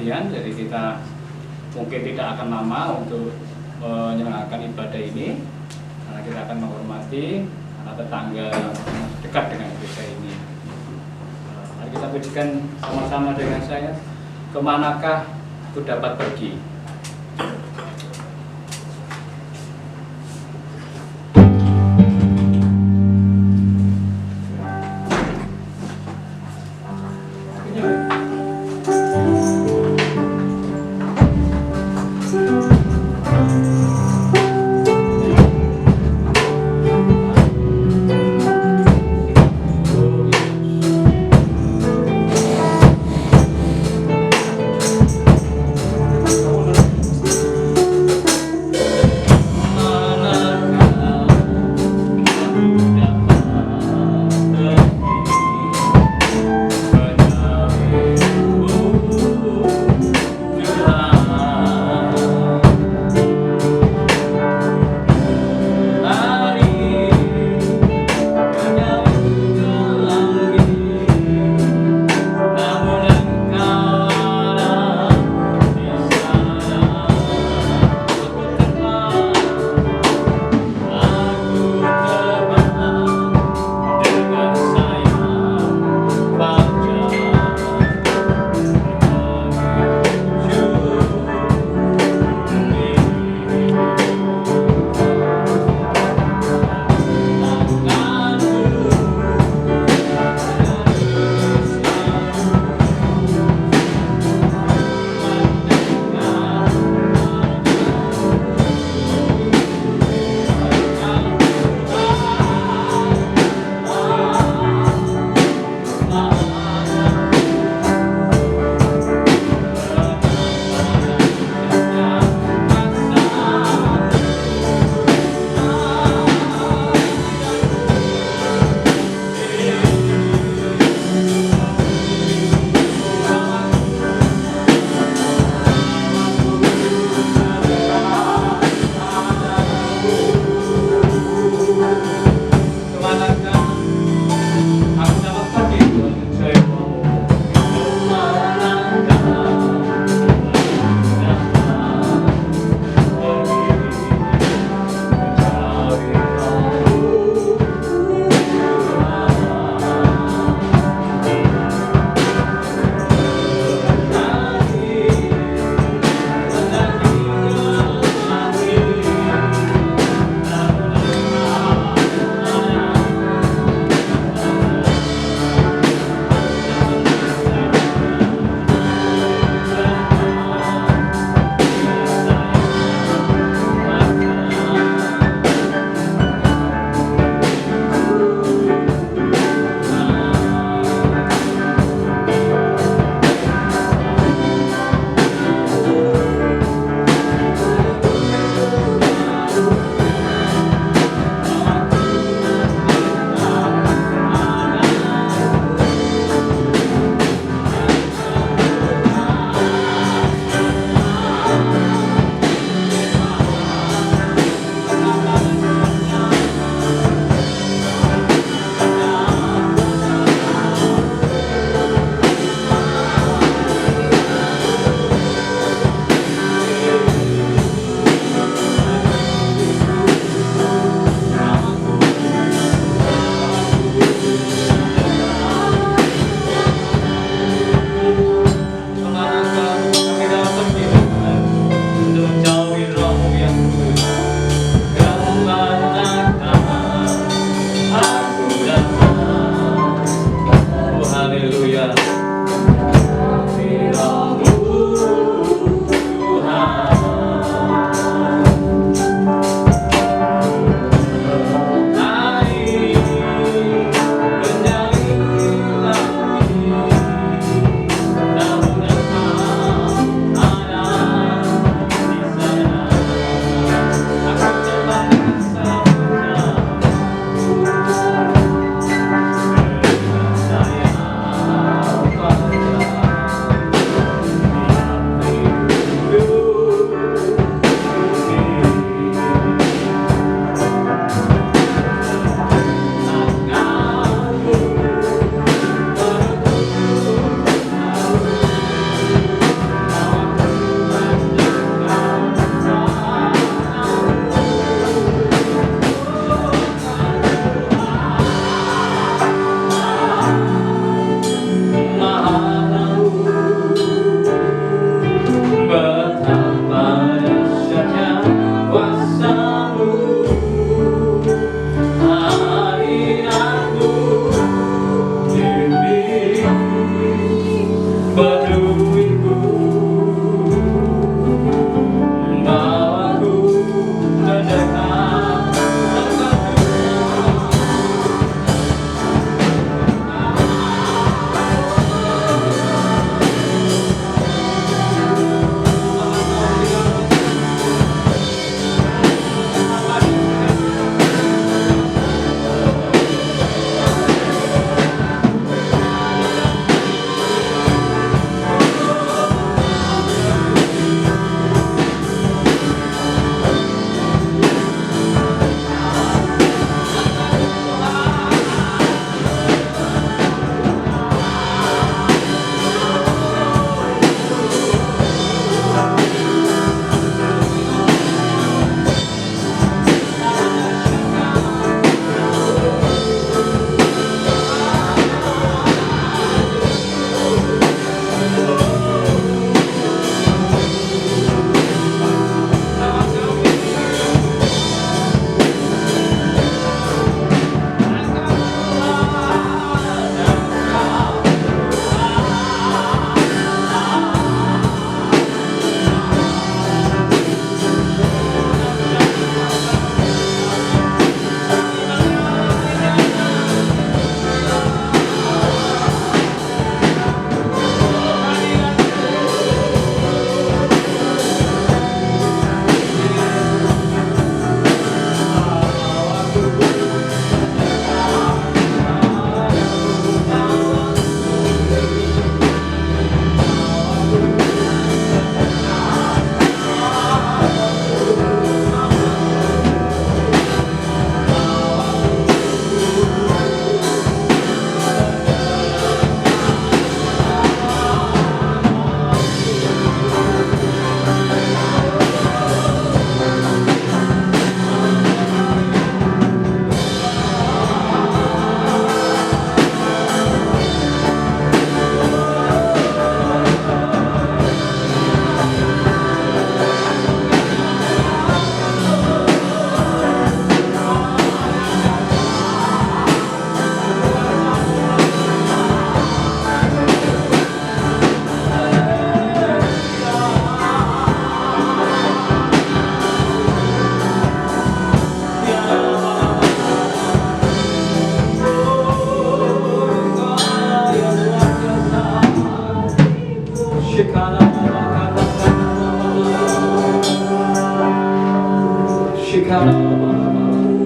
perhatian. Jadi kita mungkin tidak akan lama untuk menyelenggarakan ibadah ini, karena kita akan menghormati karena tetangga dekat dengan gereja ini. Mari kita pujikan sama-sama dengan saya. Kemanakah ku dapat pergi? Terima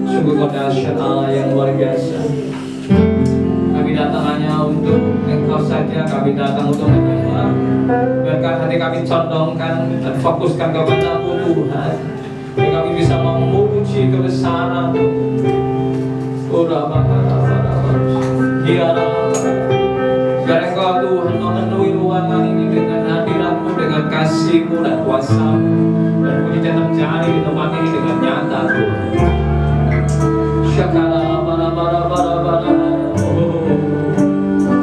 Sungguh kau dahsyat Allah yang luar biasa. Kami datang hanya untuk Engkau saja, kami datang untuk menyembah. Biarkan hati kami condongkan dan fokuskan kepada-Mu Tuhan, biar kami bisa memuji kebesaran-Mu. Biar Engkau Tuhan memenuhi ruangan ini dengan hadirat-Mu, dengan kasih-Mu dan kuasa-Mu, dan mujizat terjadi di tempat ini dengan nyata Tuhan.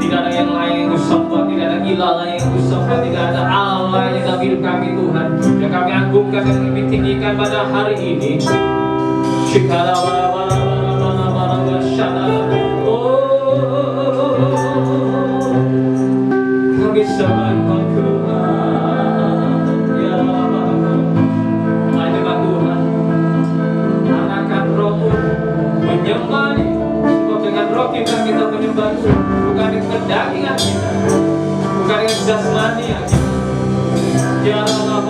Tidak ada yang lain yang kusembah, tidak ada ilah lain yang kusembah, tidak ada Allah yang dalam hidup kami Tuhan, yang kami agungkan dan kami tinggikan pada hari ini. Kami sembah Tuhan, ya hanya Tuhan, arahkan Roh-Mu menyembah, sebab dengan roh kita menyembah, bukan dengan kedagingan kita, bukan dengan jasmani kita. Ya Allah,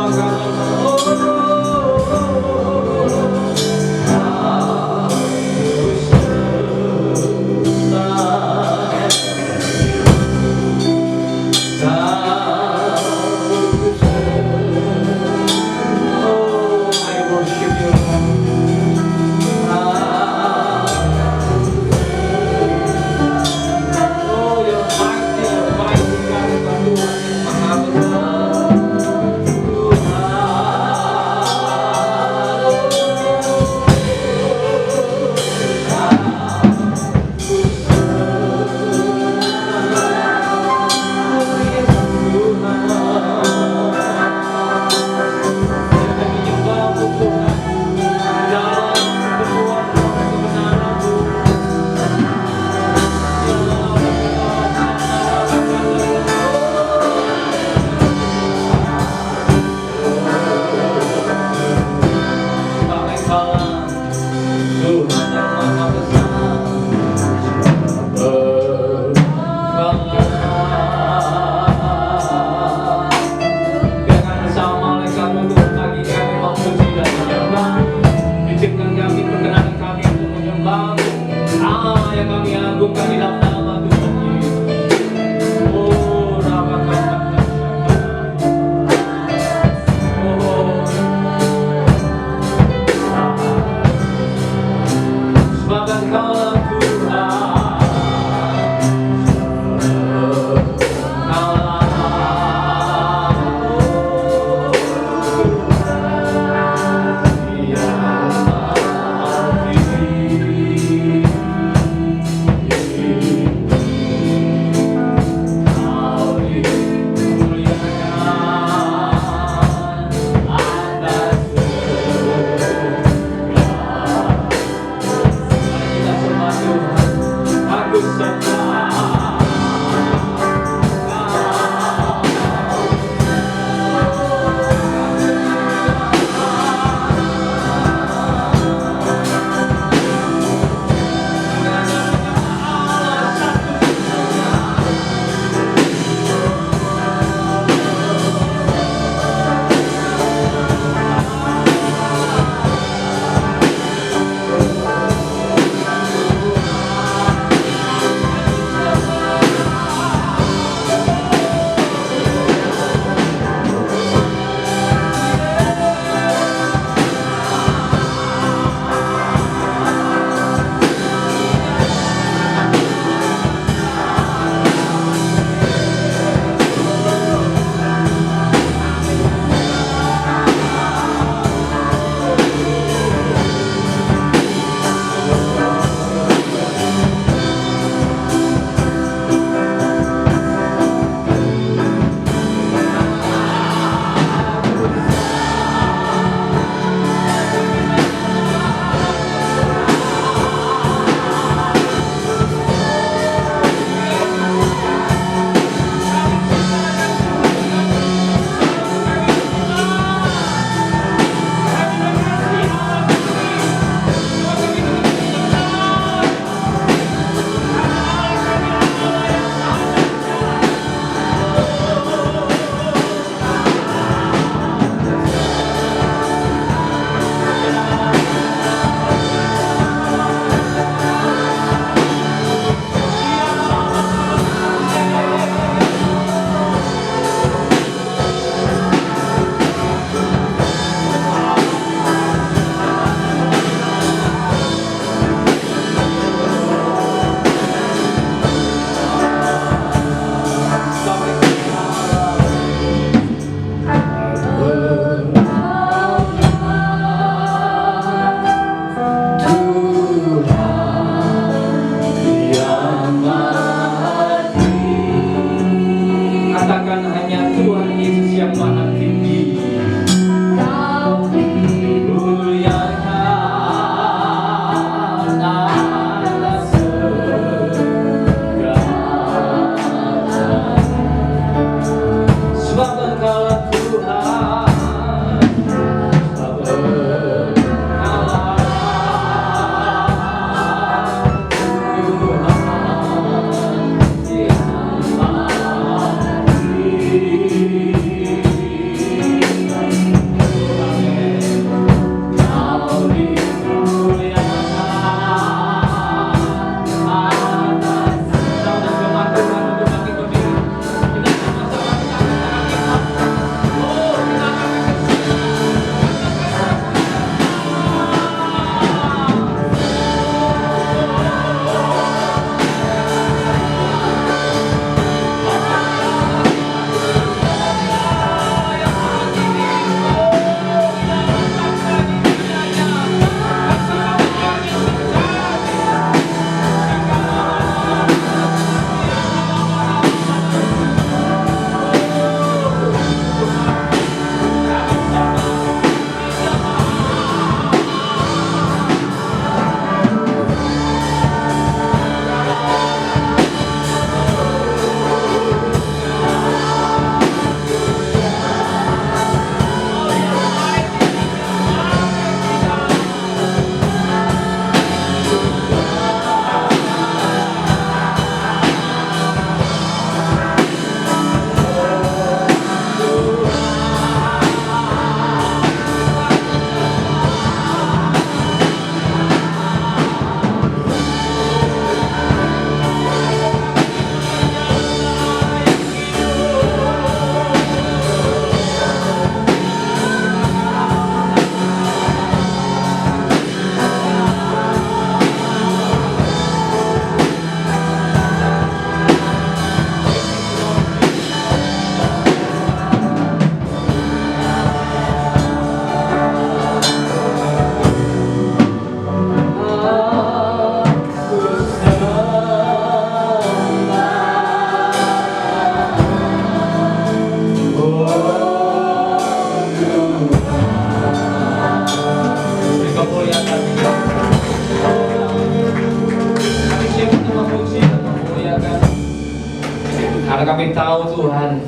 Kami tahu Tuhan,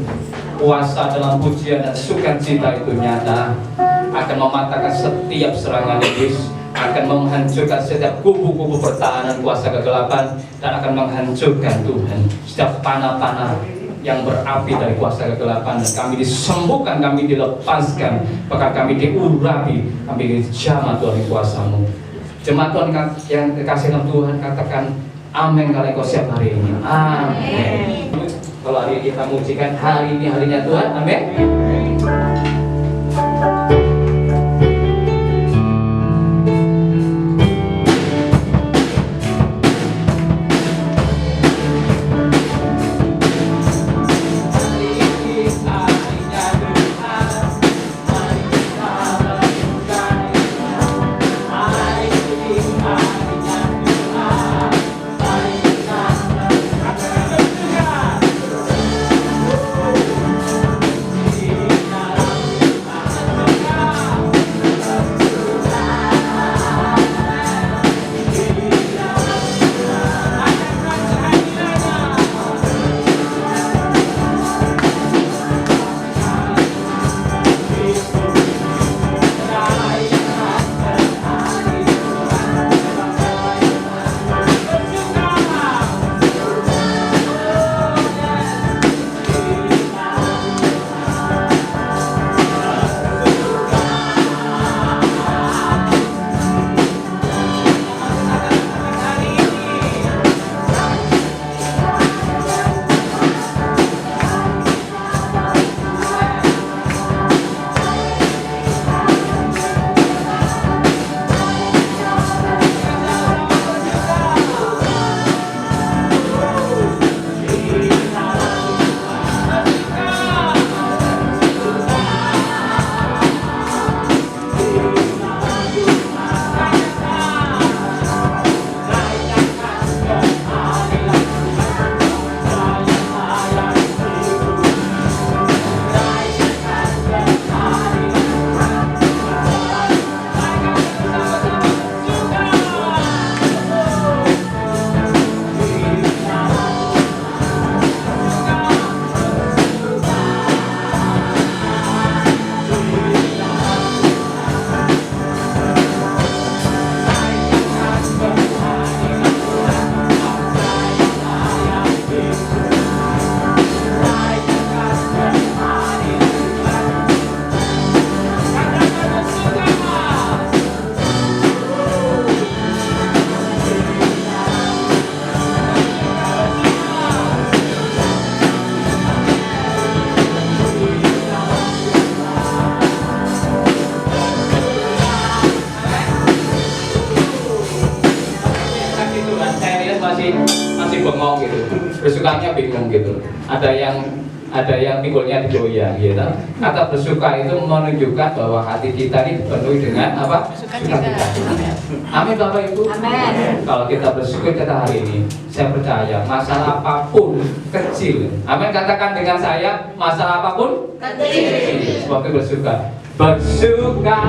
kuasa dalam pujian dan sukacita itu nyata, akan mematahkan setiap serangan iblis, akan menghancurkan setiap kubu-kubu pertahanan kuasa kegelapan, dan akan menghancurkan Tuhan setiap panah-panah yang berapi dari kuasa kegelapan. Dan kami disembuhkan, kami dilepaskan, bahkan kami diurapi, kami dijamah Tuhan di kuasa-Mu. Jemaat Tuhan yang dikasih dalam Tuhan, katakan amin kalau Engkau siap hari ini. Amin. Kalau hari ini kita mujikan, hari ini harinya Tuhan. Amin. masih bengong gitu, bersukanya bingung gitu. Ada yang pinggulnya digoyang gitu. Kata bersuka itu menunjukkan bahwa hati kita ini dipenuhi dengan apa? Sukacita. Amin Bapak Ibu. Amin. Kalau kita bersyukur kita hari ini, saya percaya masalah apapun kecil. Amin, katakan dengan saya, masalah apapun kecil. Sebab itu bersuka. Bersuka.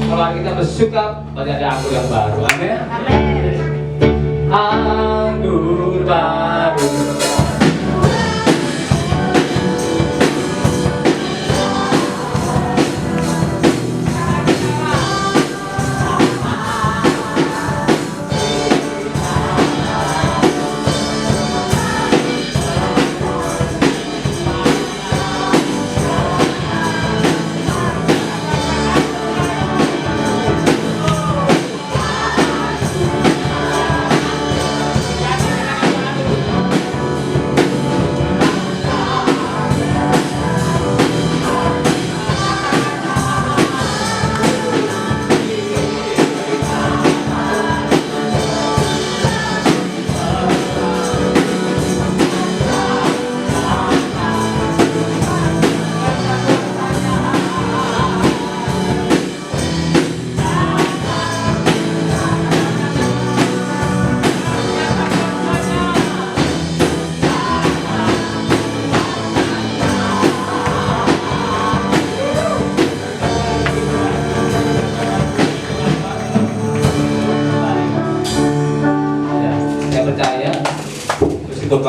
Kalau kita bersuka, pasti ada anggur yang baru. Amin. Anggur baru.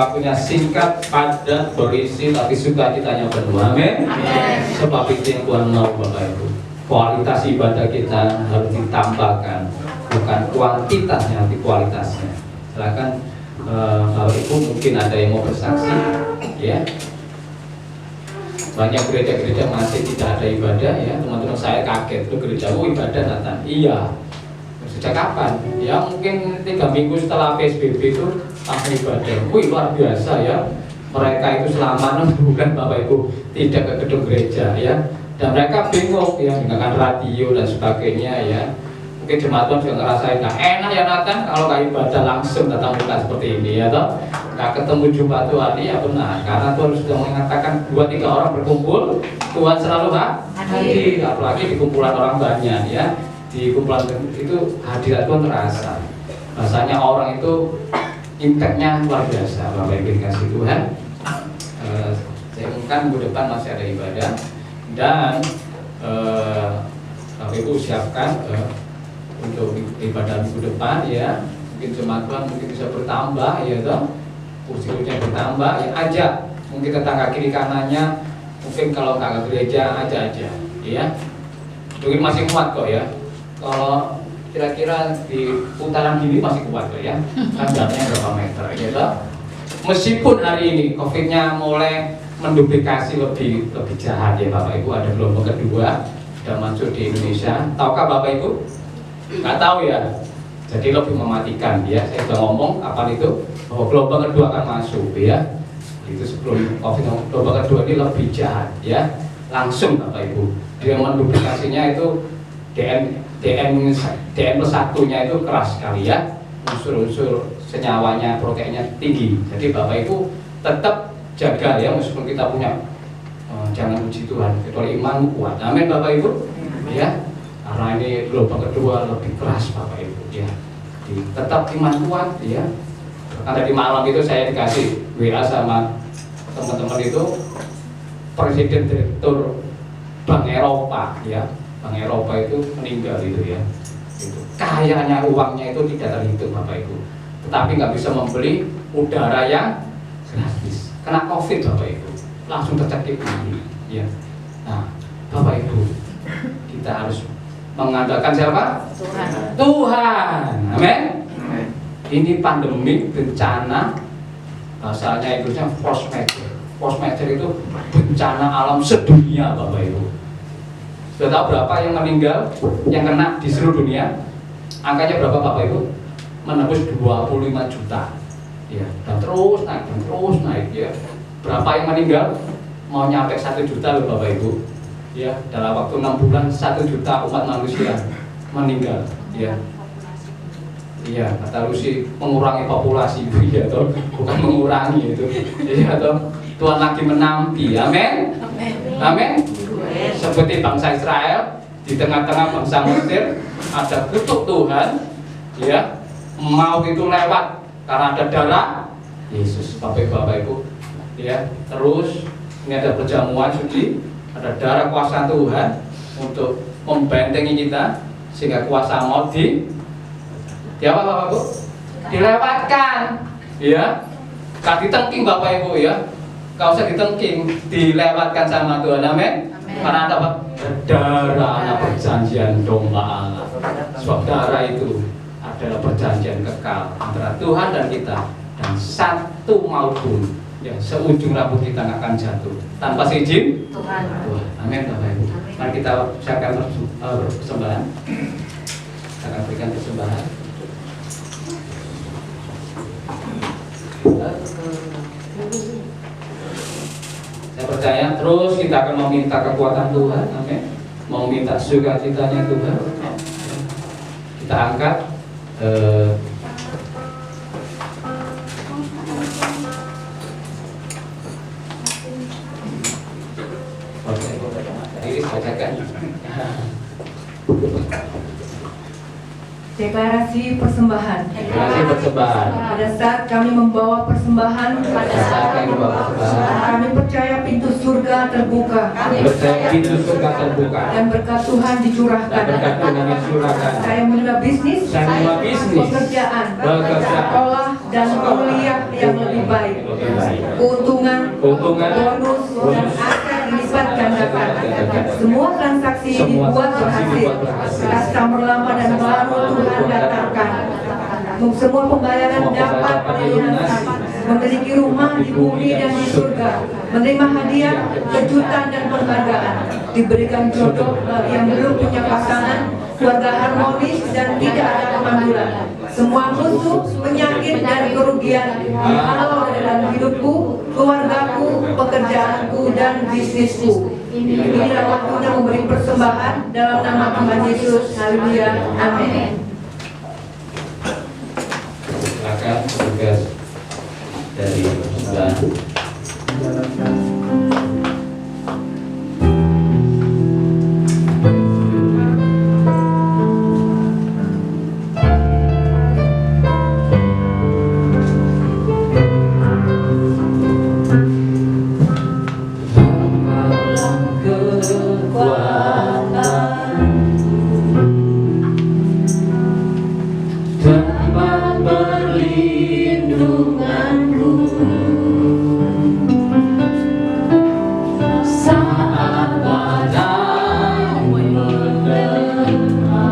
waktunya singkat, padat, berisi, tapi sukacitanya penuh. Amin. Sebab itu yang Tuhan mau, Bapak Ibu. Kualitas ibadah kita harus ditambahkan, bukan kuantitasnya, tapi kualitasnya. Silakan Bapak Ibu, mungkin ada yang mau bersaksi, ya. Banyak gereja-gereja masih tidak ada ibadah, ya. Teman-teman saya kaget, itu gereja ibadah Nathan. Iya. Sejak kapan? Ya mungkin 3 minggu setelah PSBB itu langsung ibadah. Wih, luar biasa ya. Mereka itu selama 6 bulan Bapak Ibu tidak ke gedung gereja, ya. Dan mereka bingung ya dengan radio dan sebagainya, ya. Mungkin jemaat Tuhan juga ngerasain, nah enak ya Nathan kalau nggak ibadah langsung datang muka seperti ini, ya toh. Nggak ketemu jumpa Tuhan, ya benar. Karena Tuhan sudah mengatakan 2-3 orang berkumpul, Tuhan selalu hadir. Apalagi di kumpulan orang banyak, ya. Di kumpulan itu hadirat Tuhan terasa. Rasanya orang itu impactnya luar biasa. Bapak Ibu dikasih Tuhan. Saya umumkan minggu depan masih ada ibadah, dan Bapak Ibu siapkan untuk ibadah minggu depan, ya. Mungkin jemaat Tuhan mungkin bisa bertambah, ya toh. Kursi-kursinya bertambah, ya ajak. Mungkin tetangga kiri kanannya, mungkin kalau nggak ke gereja aja, ya. Mungkin masih kuat kok, ya. Kalau kira-kira di putaran gini masih kuat kok, ya. Kan jaraknya berapa meter, gitu. Meskipun hari ini COVID-nya mulai menduplikasi lebih jahat, ya Bapak Ibu, ada gelombang kedua sudah masuk di Indonesia. Tahukah Bapak Ibu? Nggak tahu, ya. Jadi lebih mematikan, ya. Saya sudah ngomong apa itu, bahwa gelombang kedua akan masuk, ya. Itu sebelum COVID, gelombang kedua ini lebih jahat, ya. Langsung Bapak Ibu, dia menduplikasinya itu DM+1-nya itu keras sekali, ya. Unsur-unsur senyawanya, proteinnya tinggi. Jadi Bapak Ibu tetap jaga, ya, meskipun kita punya jangan puji Tuhan, kecuali iman kuat. Amin Bapak Ibu, ya. Karena ini gelombang kedua lebih keras Bapak Ibu, ya. Jadi, tetap iman kuat, ya. Karena tadi malam itu saya dikasih WA sama teman-teman itu, Presiden Direktur Bank Eropa, ya. Bank Eropa itu meninggal itu, ya. Itu kayanya uangnya itu tidak terhitung Bapak Ibu, tetapi nggak bisa membeli udara yang gratis. Kena COVID Bapak Ibu, langsung tercekik ini, ya. Nah Bapak Ibu, kita harus mengandalkan siapa? Tuhan. Amin. Ini pandemi, bencana, bahasanya Inggrisnya force majeure. Force majeure itu bencana alam sedunia Bapak Ibu. Sudah tahu berapa yang meninggal, yang kena di seluruh dunia? Angkanya berapa Bapak Ibu? Menembus 25 juta, ya. Dan terus naik, ya. Berapa yang meninggal? Mau nyampe 1 juta loh Bapak Ibu, ya. Dalam waktu 6 bulan 1 juta umat manusia meninggal, ya. Iya, kata Rusi mengurangi populasi, ya toh, bukan mengurangi itu, ya toh. Tuhan lagi menampi, amin, amin. Seperti bangsa Israel di tengah-tengah bangsa Mesir, ada kutuk Tuhan, ya, maut itu lewat karena ada darah Yesus. Bapak Ibu, ya. Terus ini ada perjamuan suci, ada darah kuasa Tuhan untuk membentengi kita sehingga kuasa maut apa Bapak Ibu? Dilewatkan, ya. Gak ditengking Bapak Ibu, ya. Gak usah ditengking, dilewatkan sama Tuhan, amin. Karena ada darah anak perjanjian domba Allah. Sebab darah itu adalah perjanjian kekal antara Tuhan dan kita, dan satu maut pun, ya, seujung rambut kita nggak akan jatuh tanpa seizin Tuhan. Amin Bapak Ibu. Mari kita siapkan persembahan. Kita akan berikan persembahan. Saya percaya terus kita akan meminta kekuatan Tuhan, amin. Mau minta sukacitanya Tuhan. Kita angkat ini bacakan. Deklarasi persembahan. Deklarasi persembahan. Pada saat kami membawa persembahan, kami percaya pintu surga terbuka. Dan berkat Tuhan dicurahkan. Saya menerima bisnis, pekerjaan, sekolah, dan kuliah yang lebih baik. Keuntungan, bonus, dan akan dilipat gandakan. Semua transaksi dibuat berhasil. Customer lama dan baru Tuhan datangkan. Semua pembayaran dapat dilunasi. Memiliki rumah di bumi dan di surga, menerima hadiah, kejutan dan penghargaan, diberikan jodoh yang belum punya pasangan, keluarga harmonis dan tidak ada kemanduran. Semua musuh, penyakit dan kerugian dihalau dalam hidupku, keluargaku, pekerjaanku dan bisnisku. Inilah waktunya memberi persembahan dalam nama Tuhan Yesus. Haleluya. Amin. Silakan tugas dari sebelah. Tempat perlindunganku saat badai menerpa,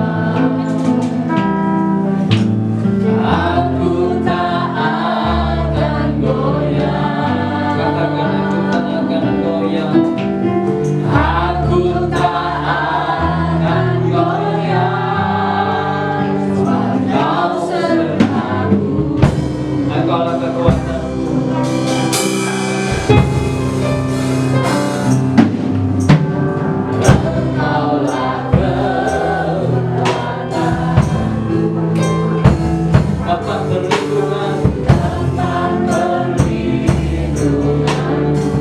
aku tak akan goyah. Katakan aku tak akan goyah. Aku tak akan goyah. Kau sertaku. Engkaulah kekuatanku. Engkaulah kekuatanku. Tempat perlindungan. Tempat perlindunganku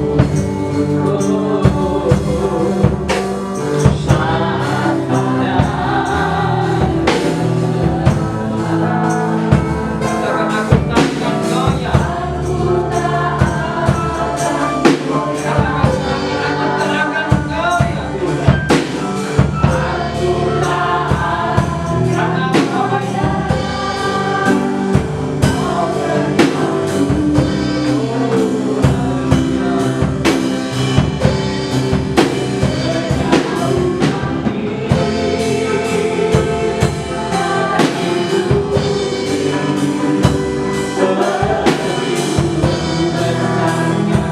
saat badai Katakan aku tak akan goyah. aku tak akan goyah. Aku tak akan goyah. Aku tak akan goyah.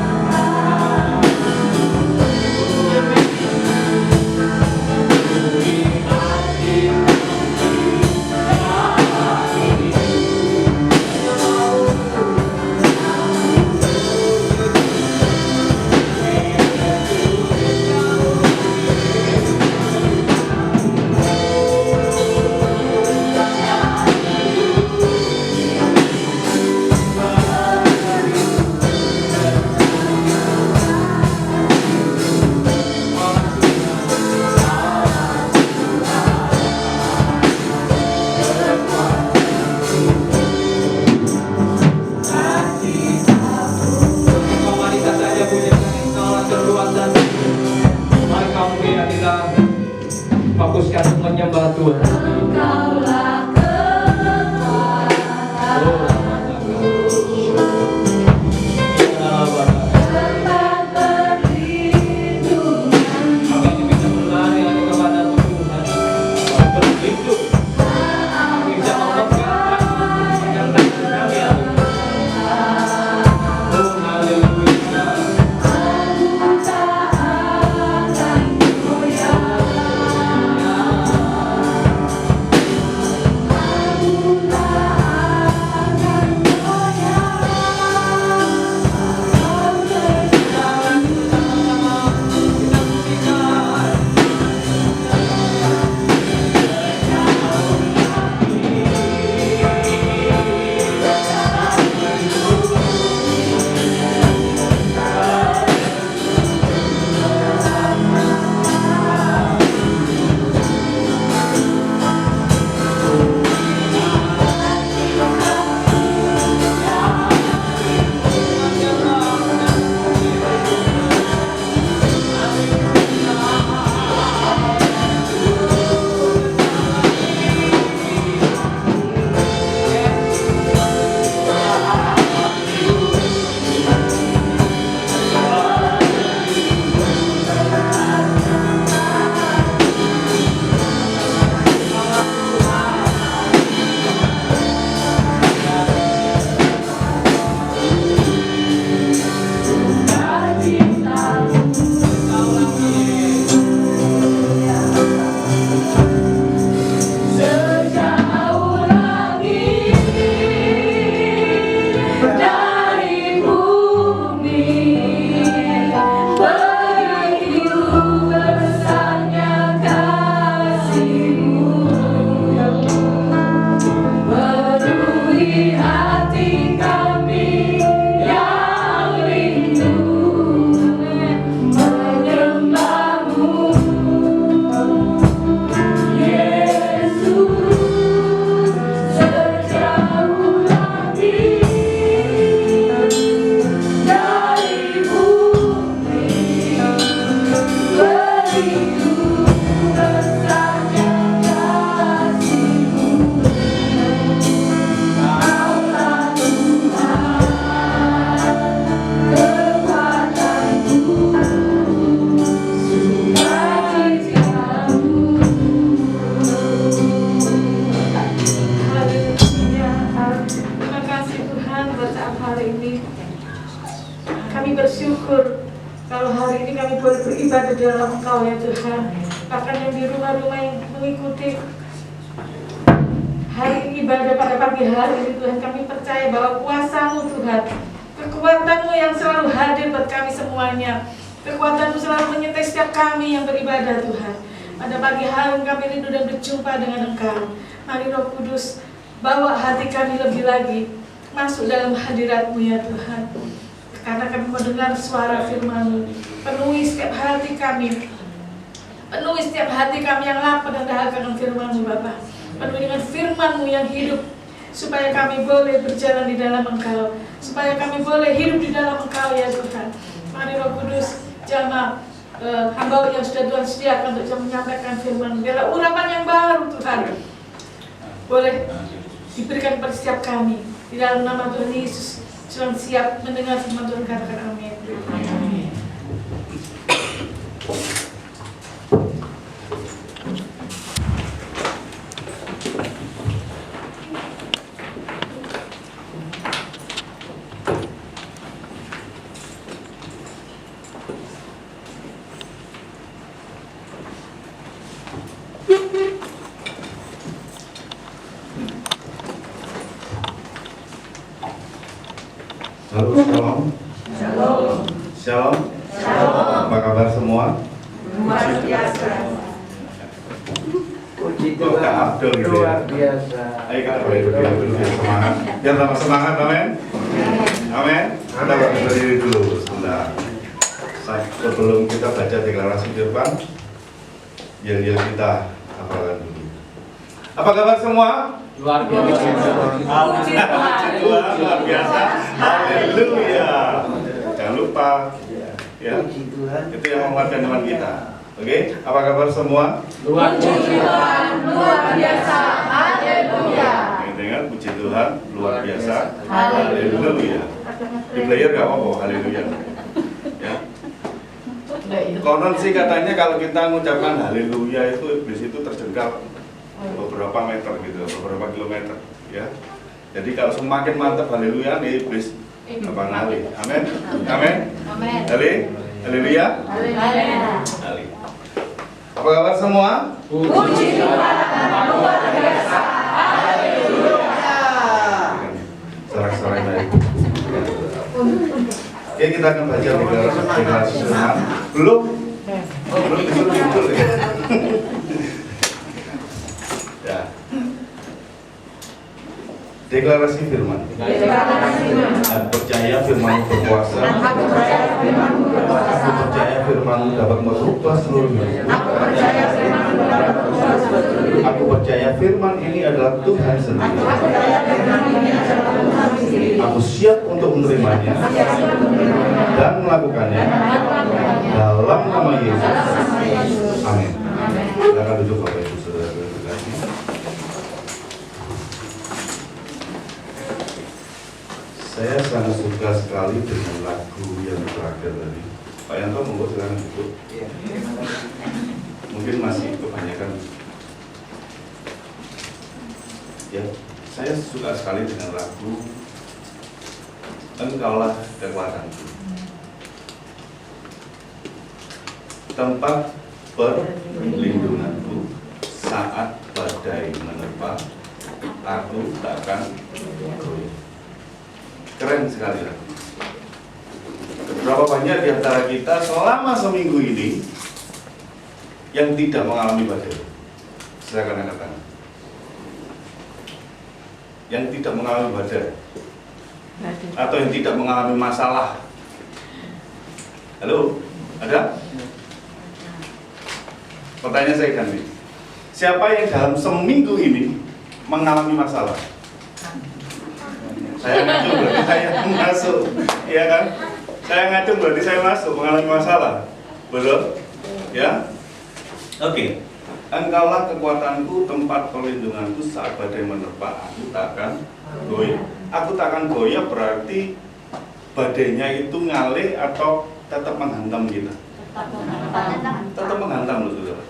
Engkau wanita saja pujikan engkaulah kekuatan. Mari kamu kita fokuskan untuk menyembah Tuhan. Engkaulah tempat perlindungan Kami bisa berlari hanya kepada Tuhan. Berlindung. Kami bisa memegang yang tak kami. Oh, haleluya. aku tak akan goyah. kami boleh beribadah di dalam Engkau ya Tuhan. Bahkan yang di rumah-rumah yang mengikuti hari ibadah pada pagi hari ini Tuhan, kami percaya bahwa kuasa-Mu Tuhan, kekuatan-Mu yang selalu hadir buat kami semuanya, kekuatan-Mu selalu menyertai setiap kami yang beribadah Tuhan. Pada pagi hari kami rindu dan berjumpa dengan Engkau. Mari Roh Kudus, bawa hati kami lebih lagi masuk dalam hadirat-Mu ya Tuhan. Karena kami mendengar suara firman-Mu. Penuhi setiap hati kami. Penuhi setiap hati kami yang lapar dan dahaga dengan firman-Mu Bapa. Penuhi dengan firman-Mu yang hidup, supaya kami boleh berjalan di dalam Engkau, supaya kami boleh hidup di dalam Engkau ya Tuhan. Mari Roh Kudus, jamah hamba yang sudah Tuhan sediakan untuk menyampaikan firman, biarlah urapan yang baru Tuhan boleh diberikan kepada setiap kami. Di dalam nama Tuhan Yesus, selalu siap mendengar firman Tuhan, katakan amin. Amin. Halo, shalom. Shalom. Shalom. Shalom. Apa kabar semua? Luar biasa. Puji Kok Kak Tuhan, Abdul gitu ya? luar biasa. Ayo Kak, biar semangat. Biar tambah semangat, amin. Amin. Kita berdiri dulu sebentar. Sebelum kita baca deklarasi firman, yel-yel kita hafalan dulu. Apa kabar semua? Luar biasa. Puji Tuhan, luar biasa. Haleluya. Jangan lupa, ya, Puji Tuhan. itu yang menguatkan iman kita. Oke, apa kabar semua? Luar biasa. Luar biasa. Haleluya. Dengan puji Tuhan, luar biasa. Haleluya. Haleluya. Di player gak apa-apa, haleluya. Ya. Konon sih katanya kalau kita mengucapkan haleluya itu iblis itu terjengkal beberapa meter gitu, beberapa kilometer, ya. Jadi kalau semakin mantap haleluya nih iblis apa ngalih. Amin. Amin. Amin. Haleluya. Haleluya. Haleluya. Apa kabar semua? Puji Tuhan, luar biasa. Haleluya. Sorak-sorak baik. Oke, kita akan baca deklarasi firman. Belum betul ya. Ya. Deklarasi firman. Aku percaya firman berkuasa. Aku percaya firman-Mu berkuasa. Aku percaya firman dapat merubah seluruh hidup. Aku percaya firman-Mu dapat merubah seluruh hidup. Aku percaya firman ini adalah Tuhan sendiri. Aku percaya firman ini adalah Tuhan sendiri. Aku siap untuk menerimanya dan melakukannya dalam nama Yesus. Amin. Silakan duduk Bapak Ibu Saudara terkasih. Saya sangat suka sekali dengan lagu yang terakhir tadi. Pak Yanto, monggo silakan duduk. Mungkin masih kebanyakan. Ya, saya suka sekali dengan lagu Engkaulah kekuatanku, tempat perlindunganku saat badai menerpa, aku takkan goyah. Keren sekali lagu. Berapa banyak di antara kita selama seminggu ini yang tidak mengalami badai? Silakan angkat tangan. Yang tidak mengalami badai atau yang tidak mengalami masalah. Halo, ada? Pertanyaan saya ganti. Siapa yang dalam seminggu ini mengalami masalah? Saya ngacung berarti saya masuk, ya kan? Saya ngacung berarti saya masuk mengalami masalah, betul? Ya? Oke. Engkaulah kekuatanku, tempat perlindunganku saat badai menerpa, aku takkan goyah. Aku takkan goyah berarti badainya itu ngalih atau tetap menghantam kita? Tetap menghantam loh saudara.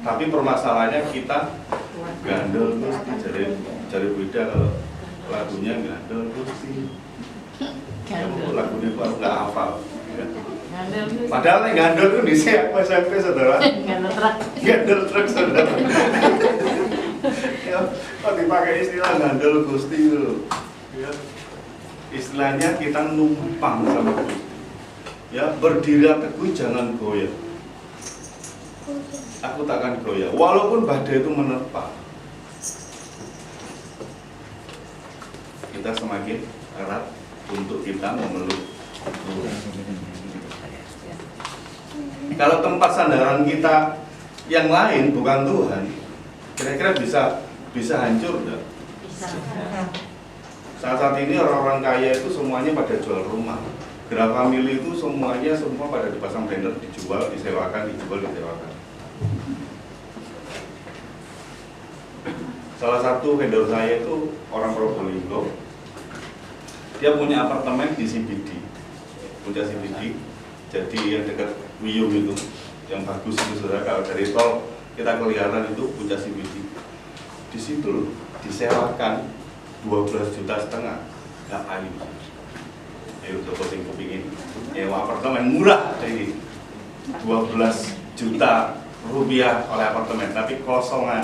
Tapi permasalahannya kita gandel terus cari beda kalau lagunya gandel terus sih. Lagunya baru nggak hafal. Ya. Padahal yang gandol itu di aku SMP saudara. Gandol truk saudara. Ya, kok dipakai istilah gandol Gusti itu. Ya. Istilahnya kita numpang sama Gusti. Ya, berdiri teguh jangan goyah. Aku takkan goyah, walaupun badai itu menerpa. Kita semakin erat untuk kita memeluk Tuhan. Kalau tempat sandaran kita yang lain bukan Tuhan, kira-kira bisa hancur enggak? Bisa. Saat ini orang-orang kaya itu semuanya pada jual rumah. Grab Family itu semua pada dipasang banner, dijual, disewakan. Salah satu vendor saya itu orang Probolinggo. Dia punya apartemen di CBD, punya CBD. Jadi yang dekat Wiyung itu, yang bagus itu saudara. Kalau dari tol kita kelihatan itu punya CBD. Di situ loh, disewakan 12,5 juta. Nggak payu. Ayo coba sing kepingin nyewa apartemen murah ini 12 juta rupiah oleh apartemen, tapi kosongan.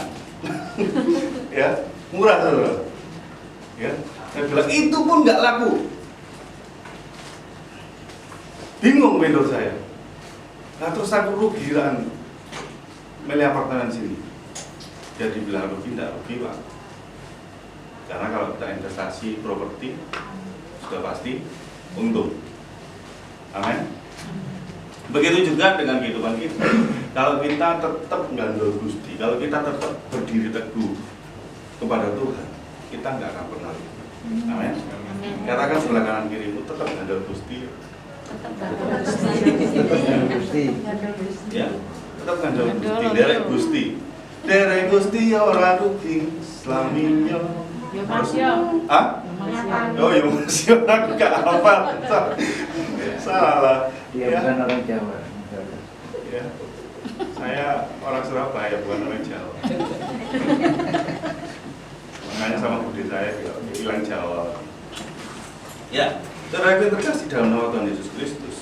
Ya, murah saudara. Ya, saya bilang itu pun nggak laku. Bingung vendor saya. Nah terus aku rugi kan milih apartemen sini. Jadi bilang rugi, nggak rugi Pak. Karena kalau kita investasi properti sudah pasti untung. Amin. Begitu juga dengan kehidupan kita. Kalau kita tetap gandol Gusti, kalau kita tetap berdiri teguh kepada Tuhan, kita nggak akan pernah rugi. Amin. Katakan sebelah kanan kirimu, tetap gandol Gusti. Ya, tetap gandol Gusti. Derek Gusti. Derek Gusti ora rugi selaminya. Ah? Oh ya masih aku gak hafal. Salah. Dia Ya. bukan orang Jawa. Ya. Saya orang Surabaya bukan orang Jawa. Makanya sama budi saya bilang Jawa. Ya, saudara yang terkasih dalam nama Tuhan Yesus Kristus.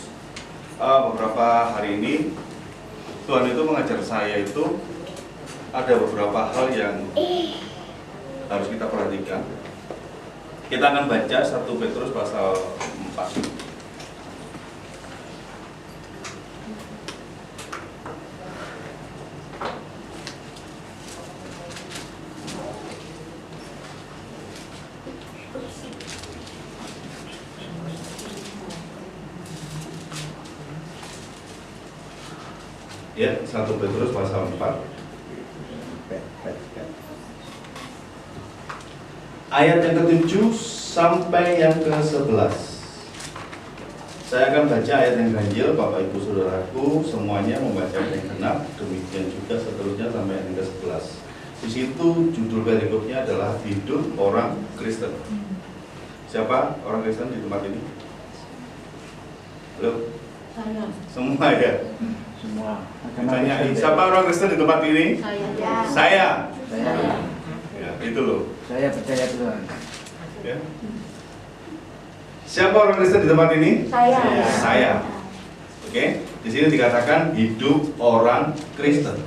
Beberapa hari ini Tuhan itu mengajar saya itu ada beberapa hal yang harus kita perhatikan. Kita akan baca 1 Petrus pasal 4. Ya, 1 Petrus pasal 4. Ayat yang ke-7 sampai yang ke-11. Saya akan baca ayat yang ganjil, Bapak Ibu Saudaraku semuanya membaca ayat yang genap, demikian juga seterusnya sampai ayat yang ke-11. Di situ judul perikopnya adalah hidup orang Kristen. Siapa orang Kristen di tempat ini? Halo? Saya. Semua ya? Semua. Tanya, siapa orang Kristen di tempat ini? Saya. Saya. Ya, itu loh. Saya percaya Tuhan. Ya. Siapa orang Kristen di tempat ini? Saya. Oke, di sini dikatakan hidup orang Kristen.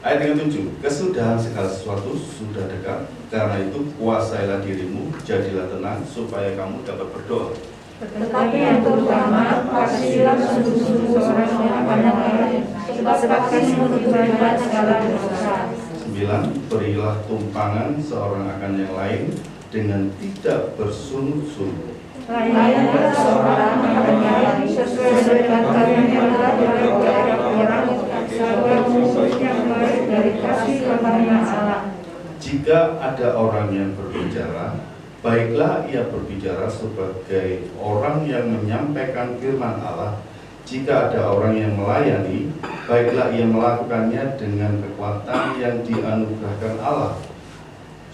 Ayat yang ke-7, kesudahan segala sesuatu sudah dekat, karena itu kuasailah dirimu, jadilah tenang supaya kamu dapat berdoa. Tetapi yang terutama, kasihilah sungguh-sungguh seorang yang pandang lain, sebab kasih untuk berbuat segala dosa. 9, berilah tumpangan seorang akan yang lain dengan tidak bersungut-sungut. Layanilah seorang akan yang lain sesuai dengan karya yang telah diberikan orang, sebagai musuh yang baik dari kasih karunia Allah. Jika ada orang yang berbicara, baiklah ia berbicara sebagai orang yang menyampaikan firman Allah. Jika ada orang yang melayani, baiklah ia melakukannya dengan kekuatan yang dianugerahkan Allah,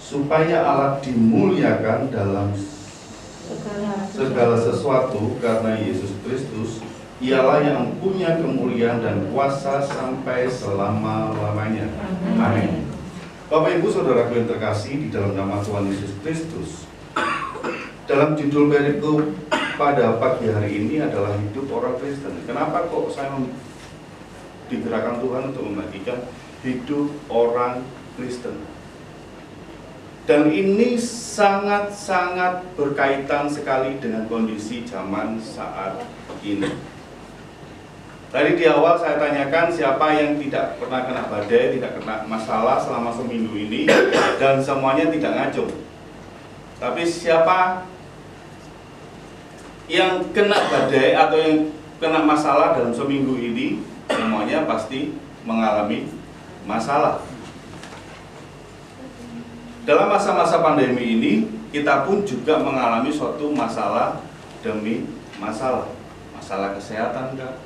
supaya Allah dimuliakan dalam segala sesuatu karena Yesus Kristus. Ialah yang punya kemuliaan dan kuasa sampai selama-lamanya. Amin. Bapak Ibu Saudaraku yang terkasih di dalam nama Tuhan Yesus Kristus, dalam judul perikop pada pagi hari ini adalah hidup orang Kristen. Kenapa kok saya digerakkan Tuhan untuk membagikan hidup orang Kristen? Dan ini sangat-sangat berkaitan sekali dengan kondisi zaman saat ini. Tadi di awal saya tanyakan siapa yang tidak pernah kena badai, tidak kena masalah selama seminggu ini, dan semuanya tidak ngacung. Tapi siapa yang kena badai atau yang kena masalah dalam seminggu ini, semuanya pasti mengalami masalah. Dalam masa-masa pandemi ini, kita pun juga mengalami suatu masalah demi masalah. Masalah kesehatan enggak?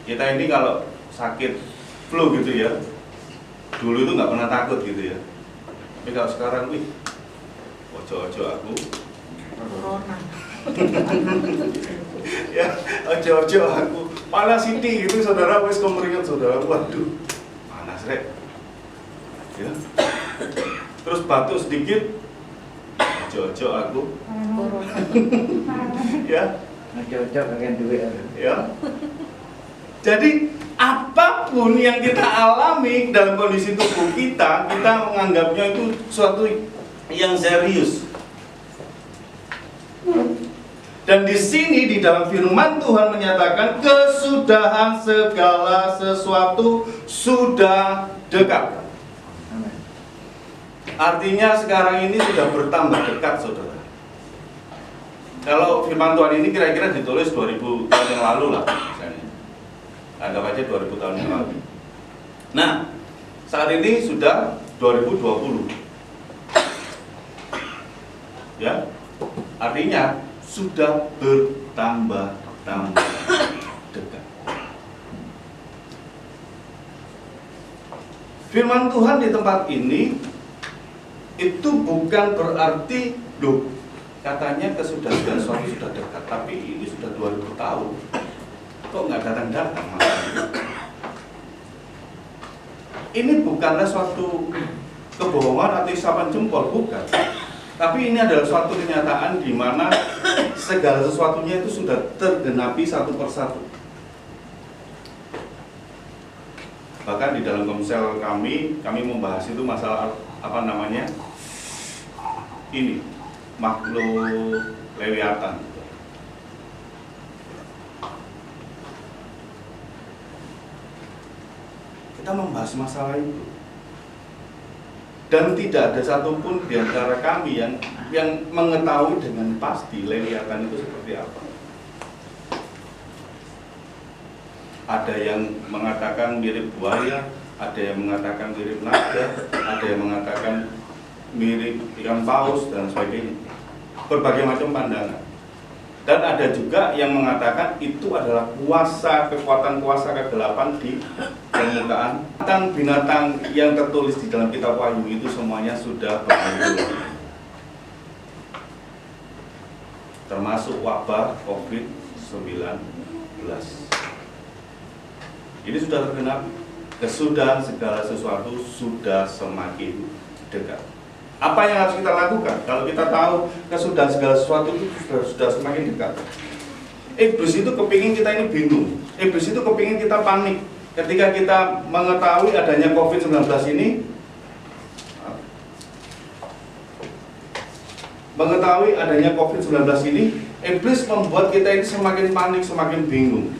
Kita ini kalau sakit flu gitu ya, dulu itu nggak pernah takut gitu ya. Tapi kalau sekarang, wih, ojo-ojo aku Corona. ya, ojo-ojo aku panas sithik gitu, saudara, wis kemeringat saudara, waduh, panas rek. Ya. Terus batuk sedikit, ojo-ojo aku ya, Cocok dengan duit. ya. Jadi apapun yang kita alami dalam kondisi tubuh kita, kita menganggapnya itu suatu yang serius. Dan di sini di dalam firman Tuhan menyatakan kesudahan segala sesuatu sudah dekat. Artinya sekarang ini sudah bertambah dekat, saudara. Kalau firman Tuhan ini kira-kira ditulis 2000 tahun yang lalu lah, misalnya. Anggap aja 2000 tahun yang lalu. Nah, saat ini sudah 2020. Ya, artinya sudah bertambah-tambah dekat. Firman Tuhan di tempat ini itu bukan berarti loh, katanya kesudahan suatu sudah dekat, tapi ini sudah 2000 tahun. Kok nggak datang-datang? Ini bukanlah suatu kebohongan atau isapan jempol, bukan. Tapi ini adalah suatu kenyataan di mana segala sesuatunya itu sudah tergenapi satu persatu. Bahkan di dalam komsel kami membahas itu masalah apa namanya? Ini makhluk lewiatan. Kita membahas masalah itu, dan tidak ada satupun di antara kami yang mengetahui dengan pasti lewiatan itu seperti apa. Ada yang mengatakan mirip buaya, ada yang mengatakan mirip naga, ada yang mengatakan mirip ikan paus dan sebagainya. Berbagai macam pandangan. Dan ada juga yang mengatakan itu adalah kekuatan kuasa kegelapan di permukaan. Binatang yang tertulis di dalam kitab Wahyu itu semuanya sudah berhancur. Termasuk wabah COVID-19. Ini sudah tergenap. Kesudahan segala sesuatu sudah semakin dekat. Apa yang harus kita lakukan? Kalau kita tahu kesudahan segala sesuatu itu sudah semakin dekat. Iblis itu kepingin kita ini bingung. Iblis itu kepingin kita panik. Ketika kita mengetahui adanya COVID-19 ini, Iblis membuat kita ini semakin panik, semakin bingung.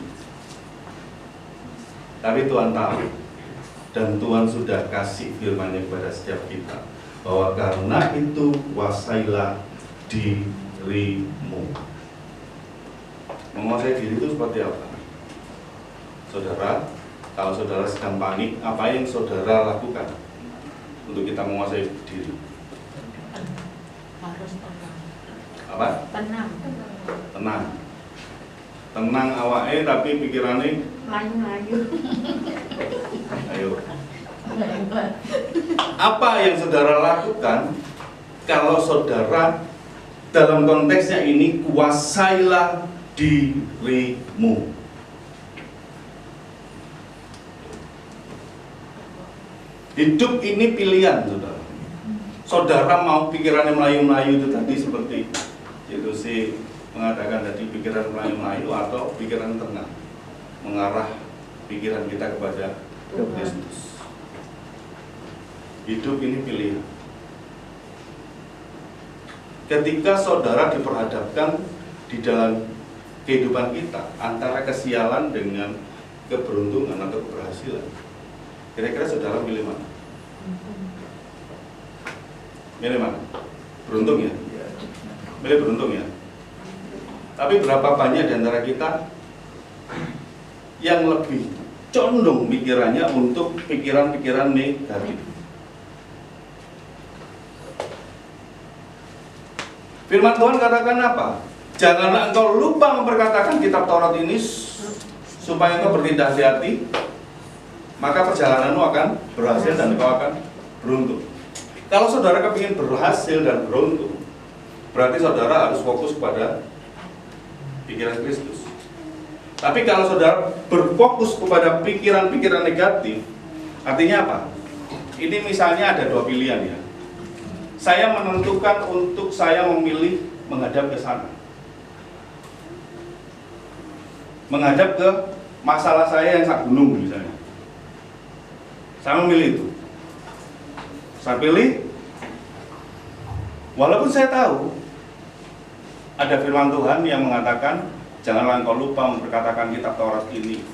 Tapi Tuhan tahu, dan Tuhan sudah kasih firman-Nya kepada setiap kita, bahwa karena itu kuasailah dirimu. Menguasai diri itu seperti apa? Saudara, kalau saudara sedang panik, apa yang saudara lakukan untuk kita menguasai diri? Harus tenang. Apa? Tenang. Tenang. Tenang awake tapi pikirannya Maju-maju. ayo. Apa yang saudara lakukan kalau saudara dalam konteksnya ini kuasailah dirimu? Hidup ini pilihan, saudara. Saudara mau pikirannya melayu-melayu itu tadi seperti Yaitu C mengatakan tadi pikiran Melayu atau pikiran tenang, mengarah pikiran kita kepada Kristus. Hidup ini pilihan. Ketika saudara diperhadapkan di dalam kehidupan kita antara kesialan dengan keberuntungan atau keberhasilan, kira-kira saudara pilih mana? Pilih mana? Beruntung ya? Pilih beruntung ya? Tapi berapa banyak di antara kita yang lebih condong pikirannya untuk pikiran-pikiran negatif? Firman Tuhan katakan apa? Janganlah engkau lupa memperkatakan kitab Taurat ini supaya engkau bertindak hati-hati, maka perjalananmu akan berhasil dan engkau akan beruntung. Kalau saudara kepingin berhasil dan beruntung, berarti saudara harus fokus pada pikiran Kristus. Tapi kalau saudara berfokus kepada pikiran-pikiran negatif, artinya apa? Ini misalnya ada dua pilihan ya. Saya menentukan untuk saya memilih menghadap ke sana, menghadap ke masalah saya yang sak gunung misalnya. Saya memilih itu. Saya pilih, walaupun saya tahu ada firman Tuhan yang mengatakan janganlah engkau lupa memperkatakan kitab Taurat ini,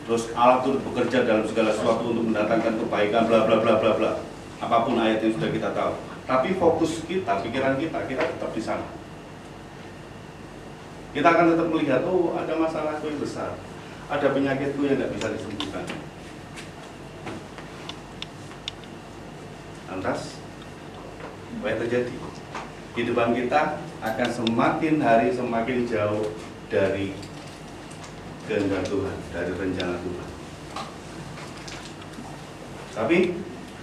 terus Allah turut bekerja dalam segala sesuatu untuk mendatangkan kebaikan, bla bla bla bla bla. Apapun ayat yang sudah kita tahu, tapi fokus kita, pikiran kita tetap di sana. Kita akan tetap melihat, oh ada masalahku yang besar, ada penyakitku yang tidak bisa disembuhkan. Lantas, apa yang terjadi? Kehidupan kita akan semakin hari semakin jauh dari kehendak Tuhan, dari rencana Tuhan. Tapi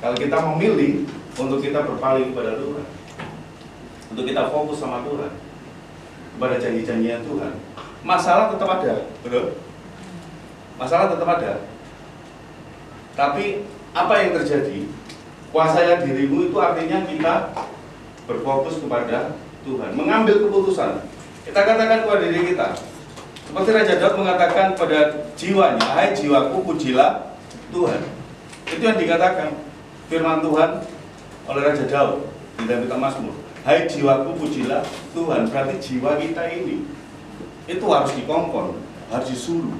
kalau kita memilih untuk kita berpaling kepada Tuhan, untuk kita fokus sama Tuhan, kepada janji-janjian Tuhan, masalah tetap ada, betul? Masalah tetap ada. Tapi apa yang terjadi? Kuasai dirimu itu artinya kita berfokus kepada Tuhan, mengambil keputusan. Kita katakan kepada diri kita, seperti Raja Daud mengatakan pada jiwanya, hai jiwaku pujilah Tuhan. Itu yang dikatakan firman Tuhan oleh Raja Daud di dalam kitab Mazmur. Hai jiwaku pujilah Tuhan. Berarti jiwa kita ini itu harus dikompon, harus disuruh.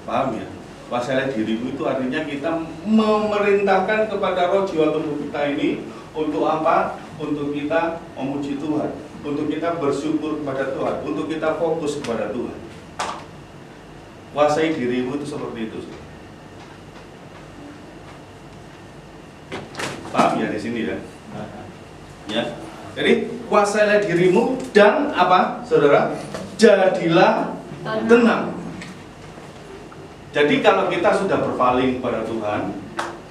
Paham ya? Kuasailah dirimu itu artinya kita memerintahkan kepada roh jiwa tubuh kita ini untuk apa? Untuk kita memuji Tuhan, untuk kita bersyukur kepada Tuhan, untuk kita fokus kepada Tuhan. Kuasai dirimu itu seperti itu. Paham ya di sini ya? Ya. Jadi kuasailah dirimu dan apa, saudara? Jadilah tenang. Jadi kalau kita sudah berpaling kepada Tuhan,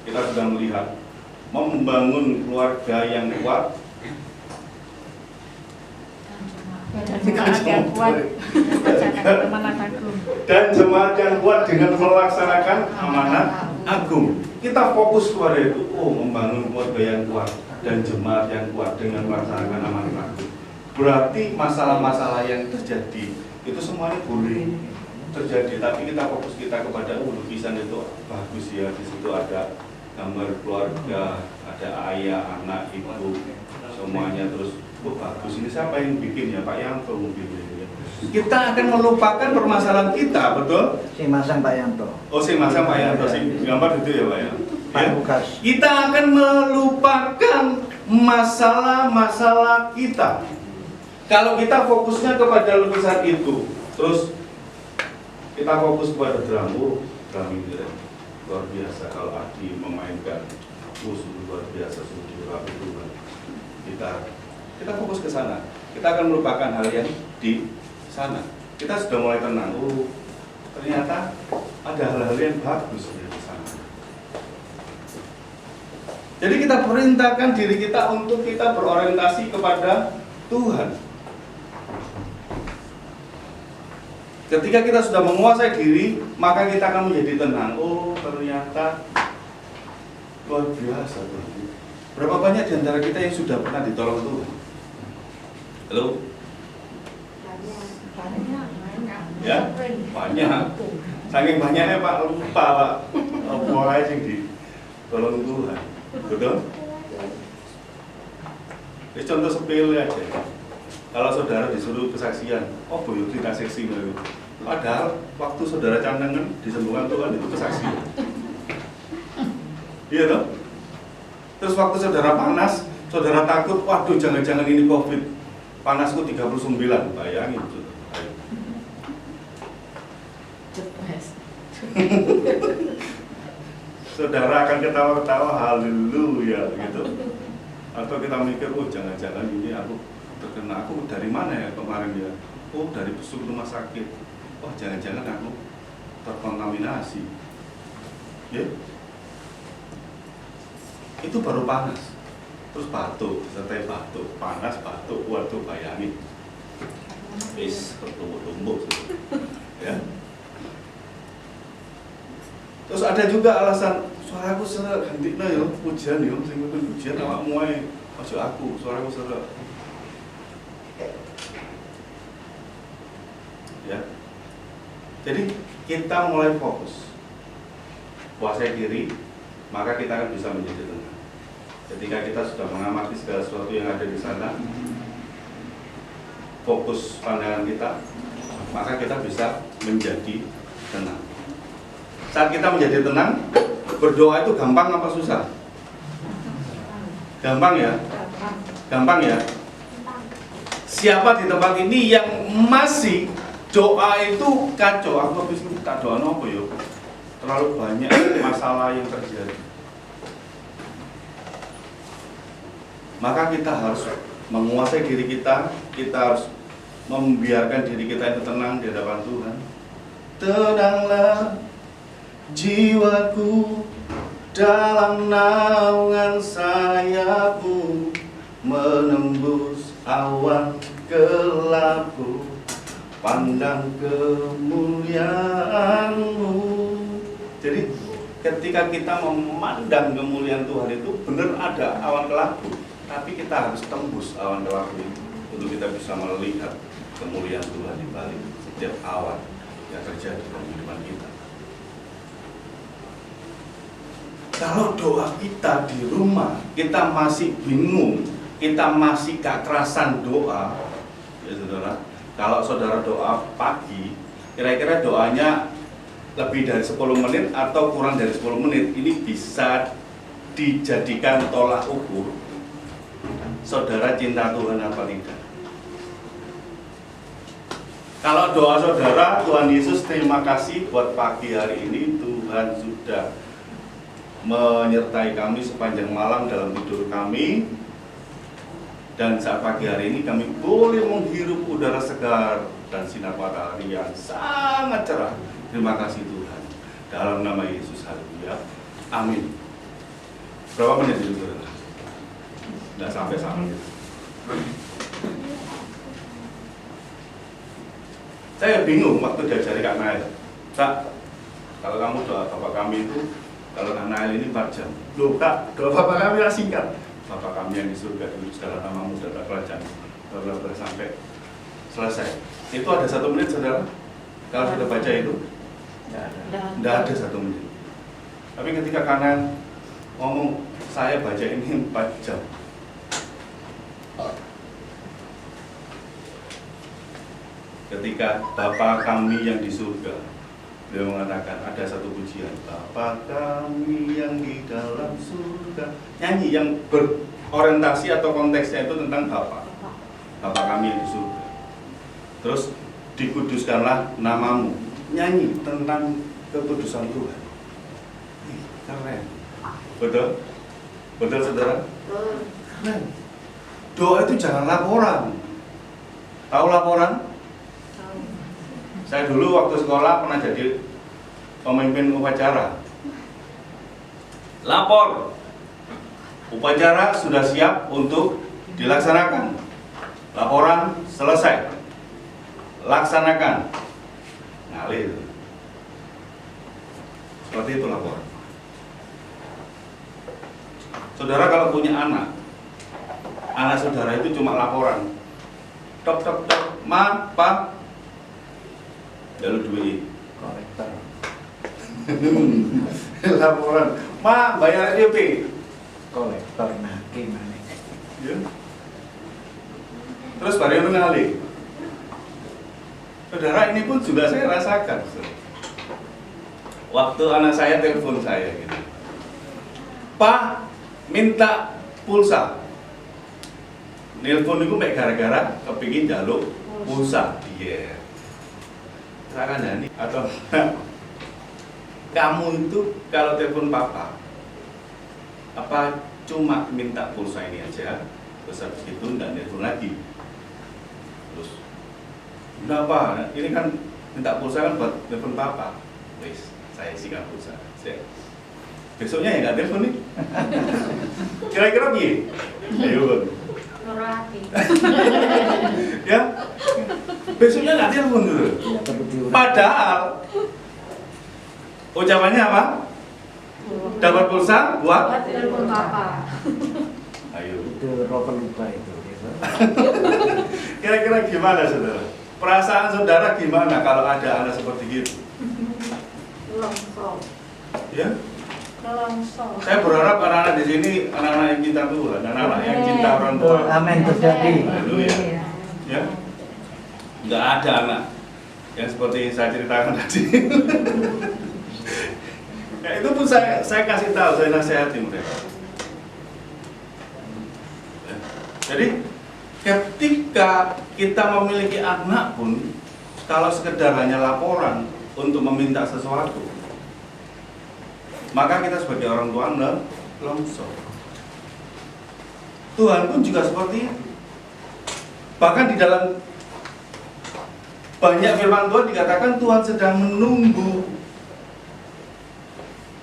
kita sudah melihat membangun keluarga yang kuat dan jemaat yang kuat dengan melaksanakan amanat agung. Kita fokus kepada itu, membangun keluarga yang kuat dan jemaat yang kuat dengan melaksanakan amanat agung. Berarti masalah-masalah yang terjadi itu semuanya boleh terjadi, tapi kita fokus kita kepada lukisan itu bagus ya, di situ ada gambar keluarga, ada ayah, anak, ibu, semuanya, terus bagus, ini siapa yang bikin ya, Pak Yanto mungkin ya. Kita akan melupakan permasalahan kita, betul? Si masang Pak Yanto. Oh, si masang Pak Yanto, si gambar itu ya Pak ya. Pak Lukas. Kita akan melupakan masalah-masalah kita. Kalau kita fokusnya kepada lukisan itu, terus kita fokus kepada drum ini luar biasa. Kalau Adi memainkan musuh luar biasa, sungguh rapi Tuhan. Kita fokus ke sana. Kita akan melupakan hal yang di sana. Kita sudah mulai tenang. Ternyata ada hal-hal yang bagus di sana. Jadi kita perintahkan diri kita untuk kita berorientasi kepada Tuhan. Ketika kita sudah menguasai diri, maka kita akan menjadi tenang. Ternyata luar biasa Tuhan. Berapa banyak di antara kita yang sudah pernah ditolong Tuhan? Halo? Ya, banyak. Saking banyaknya Pak lupa Pak. Mulai sing di tolong Tuhan. Betul? Ini contoh sepele aja. Kalau saudara disuruh kesaksian, oh boyo kita seksi baru. Padahal waktu saudara candangan disembuhkan Tuhan itu kesaksian. Iya toh? Terus waktu saudara panas, saudara takut, waduh jangan-jangan ini COVID. Panasku 39, bayangin. Saudara akan ketawa-ketawa, haleluya gitu. Atau kita mikir, oh jangan-jangan ini aku terkena, aku dari mana ya kemarin ya? Oh dari besuk rumah sakit. Oh jangan-jangan aku terkontaminasi. Ya? Itu baru panas. Terus batuk, disertai batuk, panas, batuk, waduh bayangin. Wis bertumbuk-tumbuk ya. Terus ada juga alasan suaraku serak gantikna ya, pujian ya, sing penting pujian awakmu ae, aja aku, suaraku serak. Ya. Jadi kita mulai fokus. Kuasai diri, maka kita akan bisa menjadi tenang. Ketika kita sudah mengamati segala sesuatu yang ada di sana, fokus pandangan kita, maka kita bisa menjadi tenang. Saat kita menjadi tenang, berdoa itu gampang apa susah? Gampang ya? Gampang ya? Siapa di tempat ini yang masih doa itu kacau? Aku habis minta doa apa ya? Terlalu banyak masalah yang terjadi. Maka kita harus menguasai diri kita harus membiarkan diri kita itu tenang di hadapan Tuhan. Tenanglah jiwaku dalam naungan sayapmu, menembus awan gelapku, pandang kemuliaanmu. Jadi ketika kita memandang kemuliaan Tuhan itu benar ada awan kelabu, tapi kita harus tembus awan kelabu itu untuk kita bisa melihat kemuliaan Tuhan di balik setiap awan yang terjadi dalam kehidupan kita. Kalau doa kita di rumah, kita masih bingung, kita masih gak kerasan doa, ya saudara. Kalau saudara doa pagi, kira-kira doanya lebih dari 10 menit atau kurang dari 10 menit, ini bisa dijadikan tolak ukur saudara cinta Tuhan apa tidak. Kalau doa saudara, Tuhan Yesus terima kasih buat pagi hari ini, Tuhan sudah menyertai kami sepanjang malam dalam tidur kami, dan saat pagi hari ini kami boleh menghirup udara segar dan sinar matahari yang sangat cerah. Terima kasih Tuhan, dalam nama Yesus, haleluya, amin. Berapa menit itu saudara? Nggak sampai 1 menit. Saya bingung waktu diajari Kak Nail, Kak, kalau kamu doa Bapak kami itu, kalau Kak Nail ini 4 jam. Loh Kak, doa Bapak kami lah singkat. Bapak kami yang di surga, dulu segala namamu datang kerajaan, bla sampai selesai. Itu ada 1 menit saudara? Kalau kita baca itu? Tidak ada 1 menit. Tapi ketika Kak Nail ngomong, saya baca ini 4 jam. Ketika Bapa kami yang di surga, beliau mengatakan ada satu pujian, Bapa kami yang di dalam surga. Nyanyi yang berorientasi atau konteksnya itu tentang Bapa kami yang di surga. Terus dikuduskanlah namamu, nyanyi tentang kekudusan Tuhan. Keren, betul? Betul saudara? Keren. Doa itu jangan laporan. Tahu laporan? Saya dulu waktu sekolah pernah jadi pemimpin upacara. Lapor, upacara sudah siap untuk dilaksanakan. Laporan selesai, laksanakan. Ngalir. Seperti itu laporan. Saudara kalau punya anak saudara itu cuma laporan. tok tok tok, ma, pa, lalu duit. Kolektor. Laporan, ma, bayar DP. Kolektor naki mana? Ya. Terus baru mengalih. Saudara, ini pun juga saya rasakan. Waktu anak saya telepon saya gitu, Pak, minta pulsa. Telepon itu mek gara-gara kepingin jaluk pulsa. Iya. Saya kan Dani atau kamu itu kalau telepon papa, apa cuma minta pulsa ini aja, terus habis itu nggak telepon lagi. Terus, kenapa? Ini kan minta pulsa kan buat telepon papa. Wis, saya isikan pulsa. Besoknya ya nggak telepon nih. Kira-kira gini. Ayo. Ya, besoknya nggak telepon dulu. Padahal ucapannya apa? Dapat pulsa buat telepon papa. ayo. Itu roh pelupa itu. Kira-kira gimana saudara? Perasaan saudara gimana kalau ada anak seperti itu? Longsor. Ya? Longsor. Saya berharap anak-anak di sini anak-anak yang cinta Tuhan, anak-anak yang cinta orang tua. Amin terjadi. Haleluya. Ya? Nggak ada anak yang seperti saya ceritakan tadi. Ya, itu pun saya kasih tahu, saya nasihati mereka. Ya. Jadi ketika kita memiliki anak pun, kalau sekedar hanya laporan untuk meminta sesuatu, maka kita sebagai orang tua longsor. Tuhan pun juga seperti itu. Bahkan di dalam banyak firman Tuhan dikatakan Tuhan sedang menunggu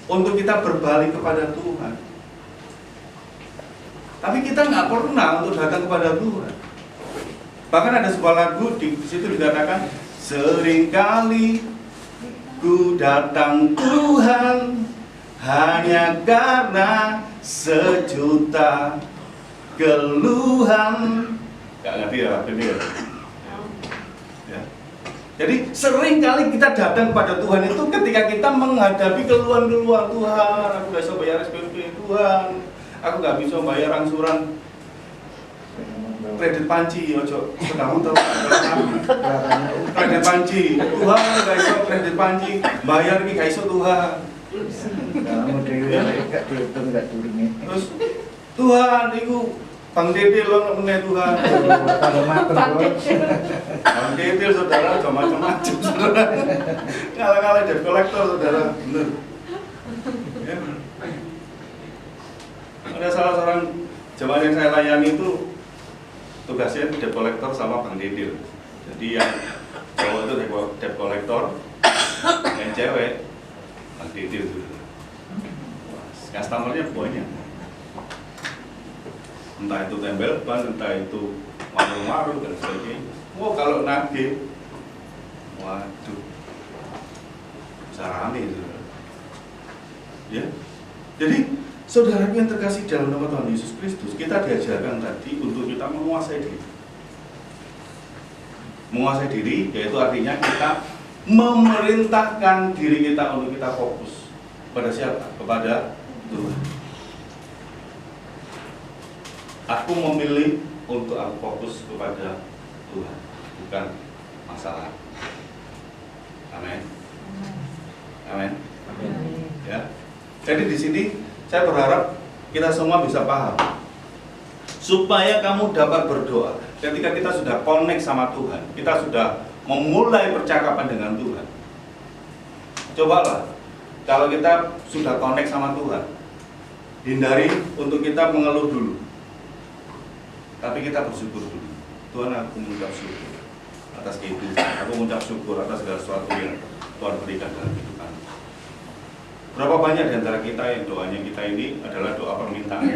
untuk kita berbalik kepada Tuhan. Tapi kita nggak pernah untuk datang kepada Tuhan. Bahkan ada sebuah lagu di situ dikatakan, seringkali ku datang Tuhan hanya karena sejuta keluhan. Gak ngerti ya, ini ya. Ya. Jadi sering kali kita datang pada Tuhan itu ketika kita menghadapi keluhan-keluhan. Tuhan, aku gak bisa bayar SPP. Tuhan, aku gak bisa bayar angsuran kredit panci. Ojo, kamu tahu kredit panci. Tuhan, gak bisa kredit panci. Bayar ini gak bisa Tuhan. Kalau dewi gak dihitung gak turingnya. Terus Tuhan, itu Bang Dedel lo mengenai Tuhan. Kalau makan Bang Dedel saudara, macam-macam saudara. Ngalah-ngalah debt collector saudara, bener. Ya. Ada salah seorang jemaat yang saya layani itu tugasnya debt collector sama Bang Dedel. Jadi yang cowok itu debt collector, yang cewek Bang Dedel saudara. Customernya banyak. Entah itu tembel ban, entah itu maru-maru dan sebagainya. Oh kalau nagih, waduh, bisa rame itu. Ya, jadi saudara yang terkasih dalam nama Tuhan Yesus Kristus, kita diajarkan tadi untuk kita menguasai diri. Menguasai diri, yaitu artinya kita memerintahkan diri kita untuk kita fokus pada siapa? Kepada Tuhan. Aku memilih untuk aku fokus kepada Tuhan, bukan masalah. Amin. Amin. Ya. Jadi di sini saya berharap kita semua bisa paham supaya kamu dapat berdoa. Ketika kita sudah connect sama Tuhan, kita sudah memulai percakapan dengan Tuhan. Cobalah, kalau kita sudah connect sama Tuhan, hindari untuk kita mengeluh dulu. Tapi kita bersyukur dulu. Tuhan, aku mengucap syukur atas kehidupan. Aku mengucap syukur atas segala sesuatu yang Tuhan berikan dalam kehidupan. Berapa banyak di antara kita yang doanya kita ini adalah doa permintaan.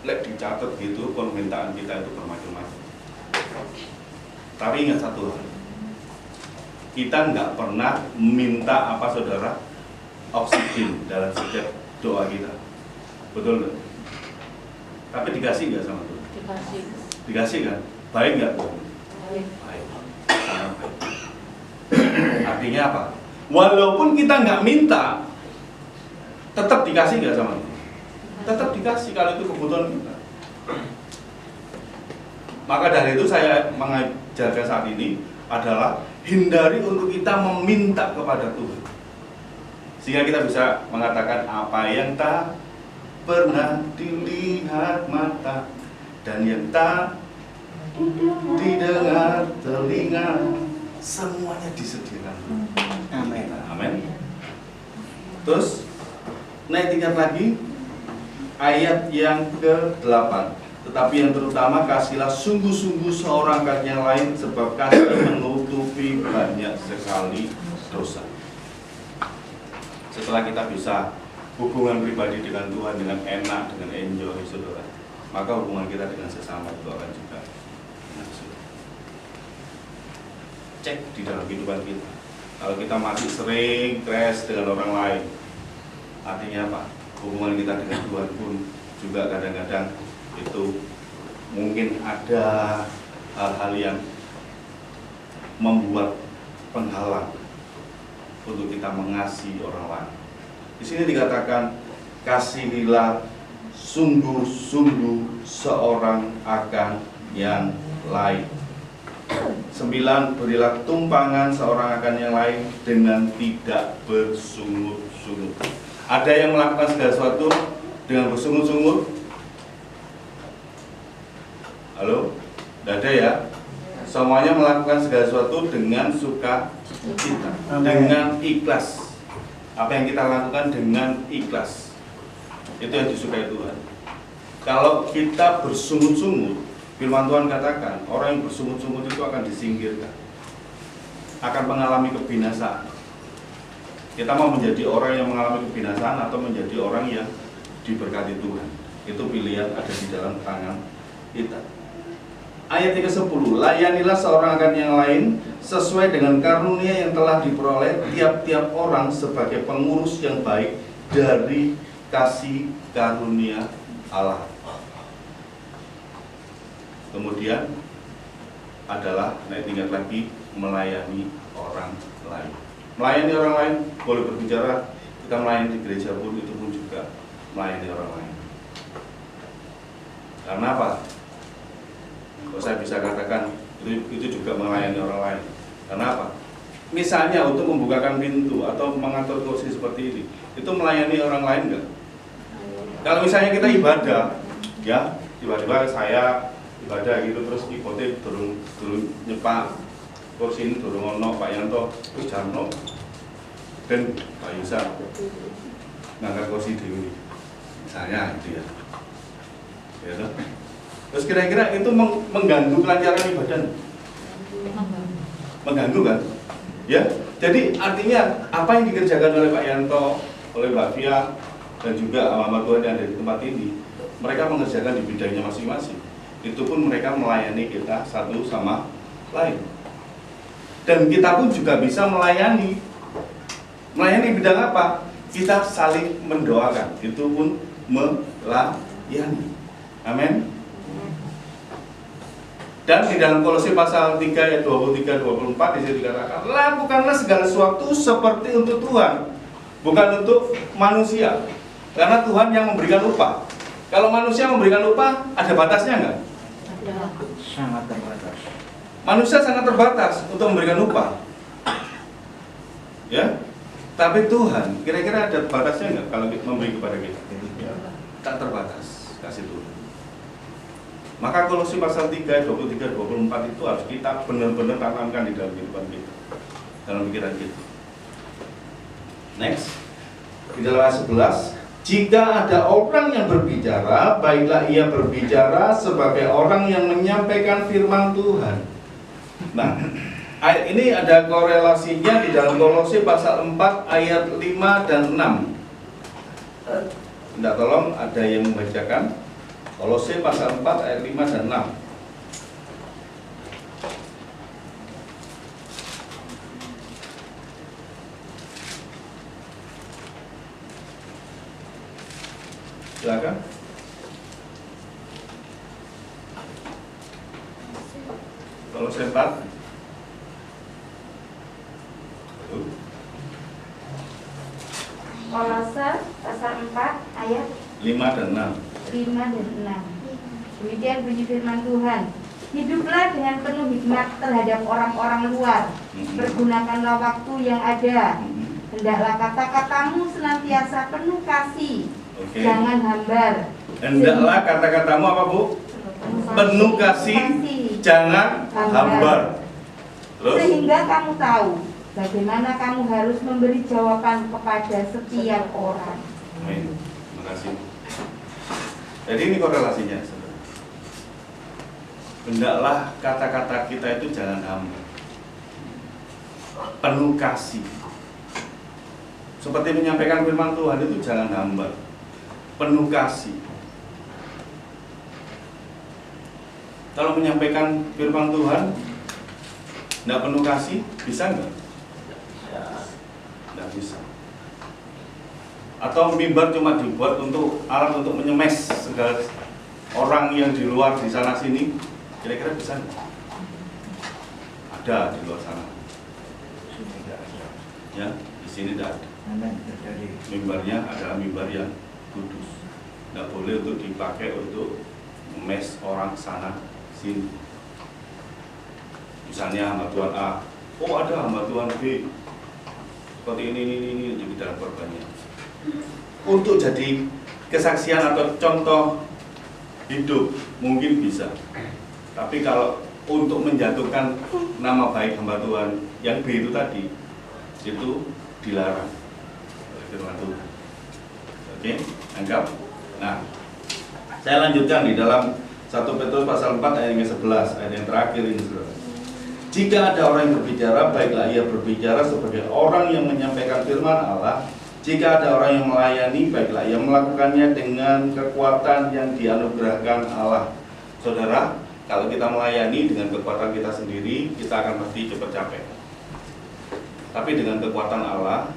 Lek dicatat gitu, permintaan kita itu bermacam-macam. Tapi ingat satu hal, kita nggak pernah minta apa saudara? Oksigen dalam setiap doa kita. Betul nggak? Tapi dikasih nggak sama Tuhan? Dikasih. Dikasih kan? Baik nggak? Baik. Sangat baik. Artinya apa? Walaupun kita nggak minta, tetap dikasih nggak sama Tuhan? Tetap dikasih kalau itu kebutuhan kita. Maka dari itu saya mengajarkan saat ini adalah hindari untuk kita meminta kepada Tuhan, sehingga kita bisa mengatakan apa yang tak pernah dilihat mata dan yang tak didengar telinga, semuanya disediakan. Amin. Amin. Terus naik tingkat lagi, ayat yang ke-8. Tetapi yang terutama kasihlah sungguh-sungguh seorang akan yang lain, sebab kasih menutupi banyak sekali dosa. Setelah kita bisa hubungan pribadi dengan Tuhan dengan enak, dengan enjoy, saudara, maka hubungan kita dengan sesama itu akan juga dengan sulit. Cek di dalam kehidupan kita. Kalau kita masih sering crash dengan orang lain, artinya apa? Hubungan kita dengan Tuhan pun juga kadang-kadang itu mungkin ada hal-hal yang membuat penghalang untuk kita mengasihi orang lain. Di sini dikatakan kasihilah sungguh-sungguh seorang akan yang lain. 9, berilah tumpangan seorang akan yang lain dengan tidak bersungut-sungut. Ada yang melakukan segala sesuatu dengan bersungut-sungut? Halo? Tidak ada ya? Semuanya melakukan segala sesuatu dengan sukacita, dengan ikhlas. Apa yang kita lakukan dengan ikhlas, itu yang disukai Tuhan. Kalau kita bersungut-sungut, firman Tuhan katakan orang yang bersungut-sungut itu akan disingkirkan, akan mengalami kebinasaan. Kita mau menjadi orang yang mengalami kebinasaan atau menjadi orang yang diberkati Tuhan, itu pilihan ada di dalam tangan kita. Ayat 10, layanilah seorang akan yang lain sesuai dengan karunia yang telah diperoleh tiap-tiap orang sebagai pengurus yang baik dari kasih karunia Allah. Kemudian adalah naik tingkat lagi, melayani orang lain. Melayani orang lain boleh berbicara, kita melayani di gereja pun itu pun juga melayani orang lain. Karena apa? Kok saya bisa katakan itu juga melayani orang lain? Karena apa? Misalnya untuk membukakan pintu atau mengatur kursi seperti ini, itu melayani orang lain enggak? Kalau misalnya kita ibadah, ya tiba-tiba saya ibadah gitu terus ikote turun nyepak kursi ini turun ono Pak Yanto terus Jarno dan Pak Yusa ngangkat kursi dewi, misalnya itu ya. Ya, terus kira-kira itu mengganggu kelancaran ibadah? Mengganggu kan? Ya, jadi artinya apa yang dikerjakan oleh Pak Yanto, oleh Mbak Fia, dan juga hamba Tuhan yang ada di tempat ini, mereka mengerjakan di bidangnya masing-masing. Itu pun mereka melayani kita satu sama lain. Dan kita pun juga bisa melayani. Melayani bidang apa? Kita saling mendoakan. Itu pun melayani. Amin. Dan di dalam Kolose pasal 3 ayat 23-24 di situ dikatakan, lakukanlah segala sesuatu seperti untuk Tuhan, bukan untuk manusia. Karena Tuhan yang memberikan upah. Kalau manusia memberikan upah, ada batasnya enggak? Sangat terbatas. Manusia sangat terbatas untuk memberikan upah. Ya. Tapi Tuhan, kira-kira ada batasnya enggak kalau memberi kepada kita? Tak terbatas kasih Tuhan. Maka Kolose pasal 3, 23-24 itu harus kita benar-benar tanamkan di dalam kehidupan kita, dalam pikiran kita. Next, di dalam ayat 11, jika ada orang yang berbicara, baiklah ia berbicara sebagai orang yang menyampaikan firman Tuhan. Nah, ayat ini ada korelasinya di dalam Kolose pasal 4 ayat 5 dan 6. Tidak, tolong ada yang membacakan. Kolose pasal 4 ayat 5 dan 6. Silakan. Kolose 4. Kolose pasal 4 ayat 5 dan 6. 5 dan 6. Demikian bunyi firman Tuhan. Hiduplah dengan penuh hikmat terhadap orang-orang luar. Pergunakanlah waktu yang ada. Hendaklah kata-katamu senantiasa penuh kasih. Oke. Jangan hambar. Hendaklah kata-katamu apa, Bu? Penuh kasih, jangan hambar. Terus? Sehingga kamu tahu bagaimana kamu harus memberi jawaban kepada setiap orang. Amin. Terima kasih. Jadi ini korelasinya. Hendaklah kata-kata kita itu jangan hambar. Penuh kasih. Seperti menyampaikan firman Tuhan itu jangan hambar. Penuh kasih. Kalau menyampaikan firman Tuhan tidak penuh kasih, bisa nggak? Tidak bisa. Atau mimbar cuma dibuat untuk alat untuk menyemes segala orang yang di luar di sana sini, kira-kira bisa nggak? Ada di luar sana. Ya, di sini tidak ada. Mimbarnya adalah mimbar yang kudus. Tidak boleh untuk dipakai untuk mes orang sana sini. Misalnya hamba Tuhan A, oh ada hamba Tuhan B, seperti ini di dalam korbannya. Untuk jadi kesaksian atau contoh hidup mungkin bisa. Tapi kalau untuk menjatuhkan nama baik hamba Tuhan yang B itu tadi, itu dilarang. Firman Tuhan. Oke, anggap. Nah, saya lanjutkan di dalam 1 Petrus pasal 4 ayat yang ke-11, ayat yang terakhir ini, Saudara. Jika ada orang yang berbicara, baiklah ia berbicara sebagai orang yang menyampaikan firman Allah. Jika ada orang yang melayani, baiklah ia melakukannya dengan kekuatan yang dianugerahkan Allah. Saudara, kalau kita melayani dengan kekuatan kita sendiri, kita akan pasti cepat capek. Tapi dengan kekuatan Allah,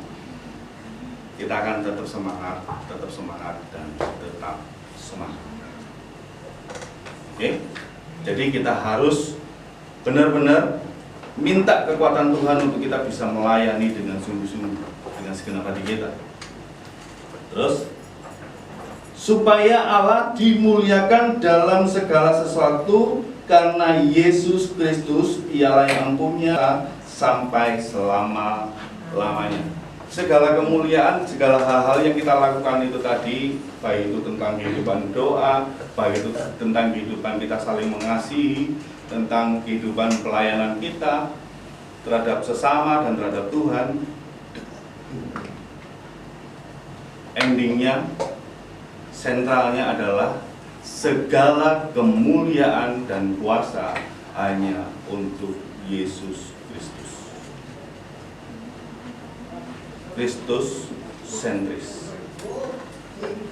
kita akan tetap semangat dan tetap semangat. Oke? Jadi kita harus benar-benar minta kekuatan Tuhan untuk kita bisa melayani dengan sungguh-sungguh, dengan segenap hati kita. Terus, supaya Allah dimuliakan dalam segala sesuatu karena Yesus Kristus ialah yang punya sampai selama-lamanya. Segala kemuliaan, segala hal-hal yang kita lakukan itu tadi, baik itu tentang kehidupan doa, baik itu tentang kehidupan kita saling mengasihi, tentang kehidupan pelayanan kita terhadap sesama dan terhadap Tuhan, endingnya, sentralnya adalah segala kemuliaan dan kuasa hanya untuk Yesus Kristus. Kristus sentris,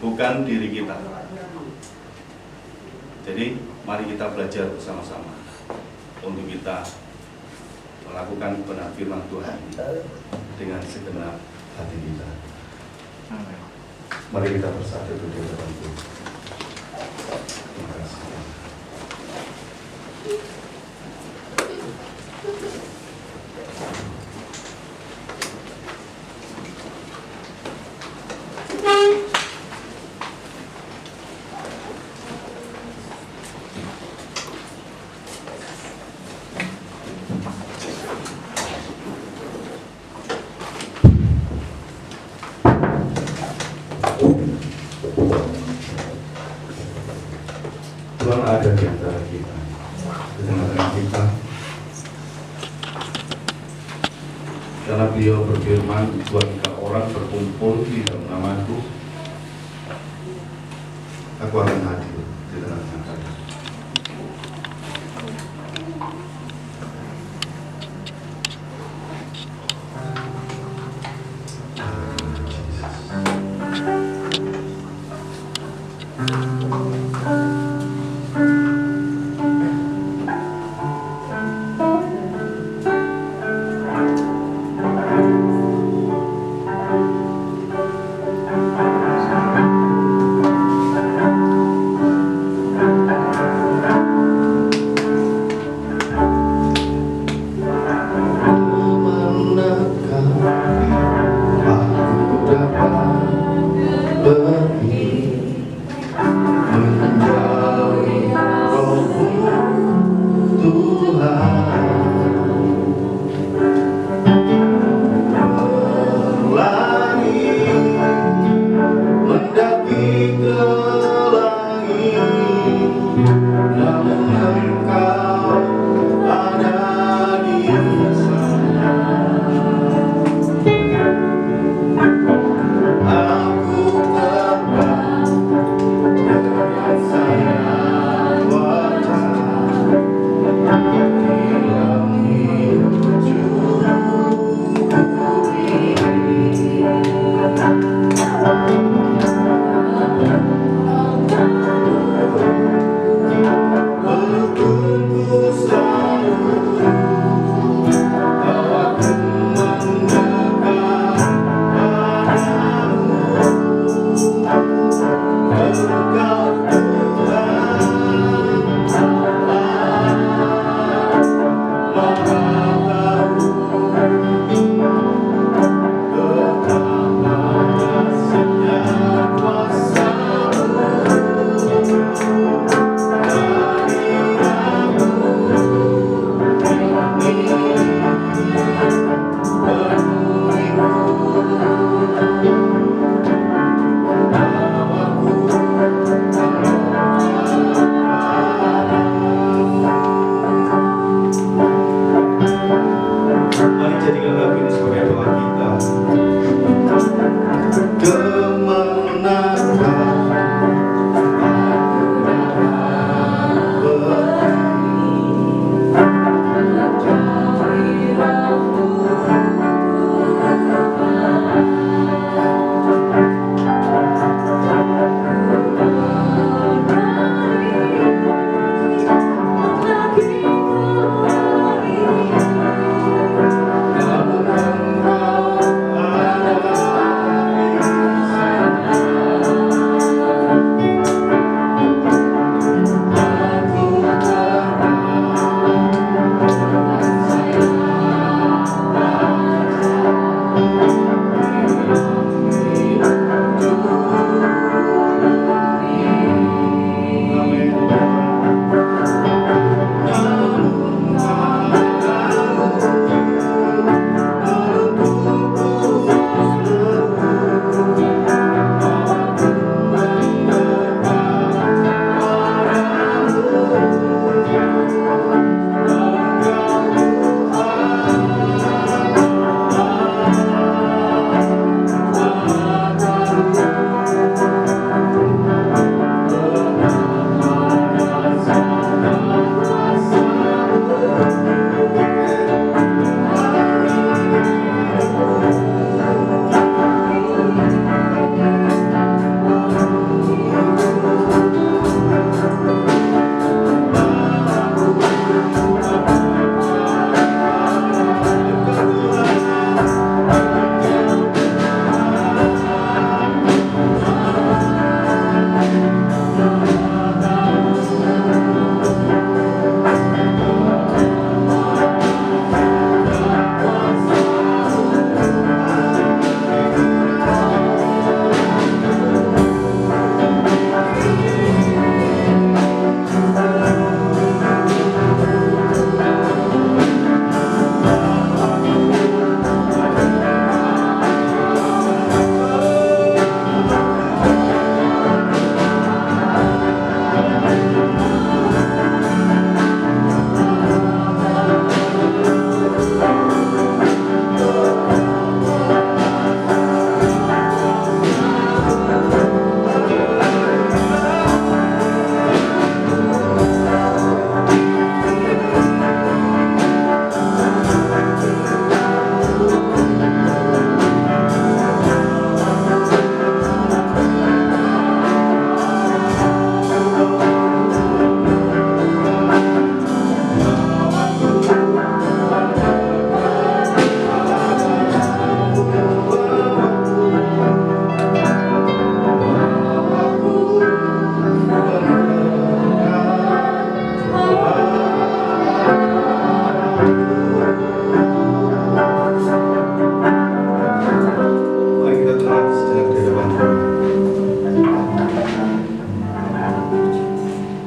bukan diri kita. Jadi mari kita belajar bersama-sama untuk kita melakukan benar firman Tuhan dengan segenap hati kita. Amin. Mari kita bersatu di hadapan Tuhan. Terima kasih. Tuhan ada di antara kita, di tengah-tengah kita, karena Beliau berfirman, dua tiga orang berkumpul di dalam namaku, aku akan hadir di tengah-tengah kalian.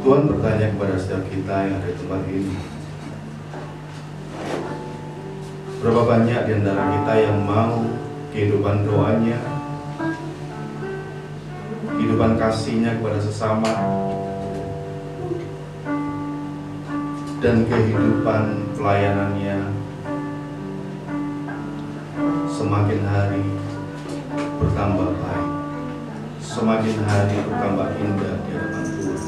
Tuhan bertanya kepada setiap kita yang ada di tempat ini, berapa banyak di antara kita yang mau kehidupan doanya, kehidupan kasihnya kepada sesama, dan kehidupan pelayanannya semakin hari bertambah baik, semakin hari bertambah indah di hadapan Tuhan.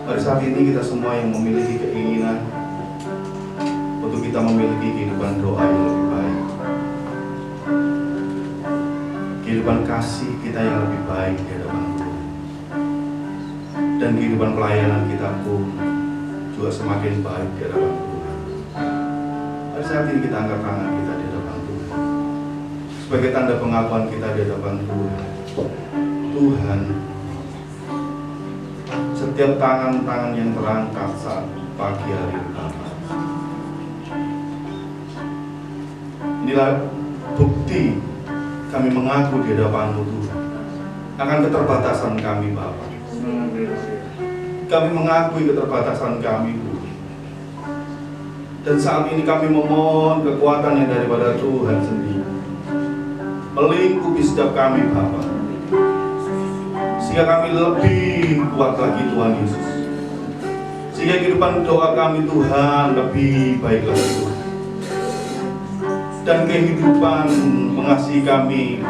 Pada saat ini kita semua yang memiliki keinginan untuk kita memiliki kehidupan doa yang lebih baik, kehidupan kasih kita yang lebih baik di hadapan Tuhan, dan kehidupan pelayanan kita pun juga semakin baik di hadapan Tuhan. Pada saat ini kita angkat tangan kita di hadapan Tuhan sebagai tanda pengakuan kita di hadapan Tuhan. Tuhan, setiap tangan-tangan yang terangkat saat pagi hari pertama, inilah bukti kami mengaku di hadapan-Mu Tuhan akan keterbatasan kami, Bapa. Kami mengakui keterbatasan kami, Tuhan. Dan saat ini kami memohon kekuatan yang daripada Tuhan sendiri melingkupi setiap kami, Bapa, sehingga kami lebih kuat lagi, Tuhan Yesus. Sehingga kehidupan doa kami, Tuhan, lebih baik lagi, Tuhan. Dan kehidupan mengasihi kami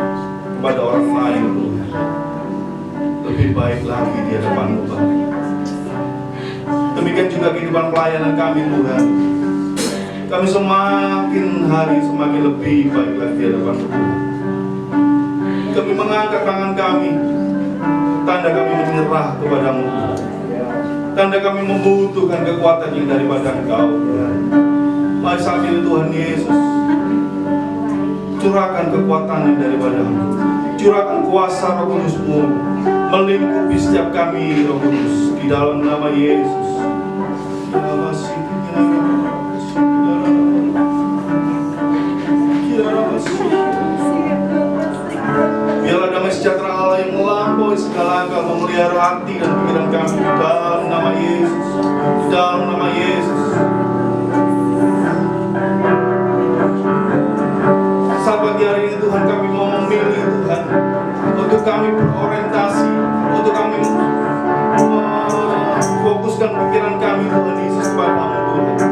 kepada orang lain, Tuhan, lebih baik lagi di hadapan-Mu, Bapa. Demikian juga kehidupan pelayanan kami, Tuhan. Kami semakin hari semakin lebih baik lagi di hadapan-Mu, Tuhan. Kami mengangkat tangan kami, tanda kami menyerah kepada-Mu, Tuhan. Tanda kami membutuhkan kekuatan yang daripada Engkau, Tuhan. Mari saat ini, Tuhan Yesus, curahkan kekuatan yang daripada-Mu, curahkan kuasa Roh Kudus-Mu melingkupi setiap kami, Roh Kudus, di dalam nama Yesus. Biarlah damai sejahtera Allah yang melampaui segala akal memelihara hati dan pikiran kami di dalam nama Yesus, di dalam nama Yesus. Saat pagi hari ini, Tuhan, kami mau memilih, Tuhan, untuk kami berorientasi, untuk kami fokuskan pikiran kami, Tuhan Yesus, kepada-Mu, Tuhan.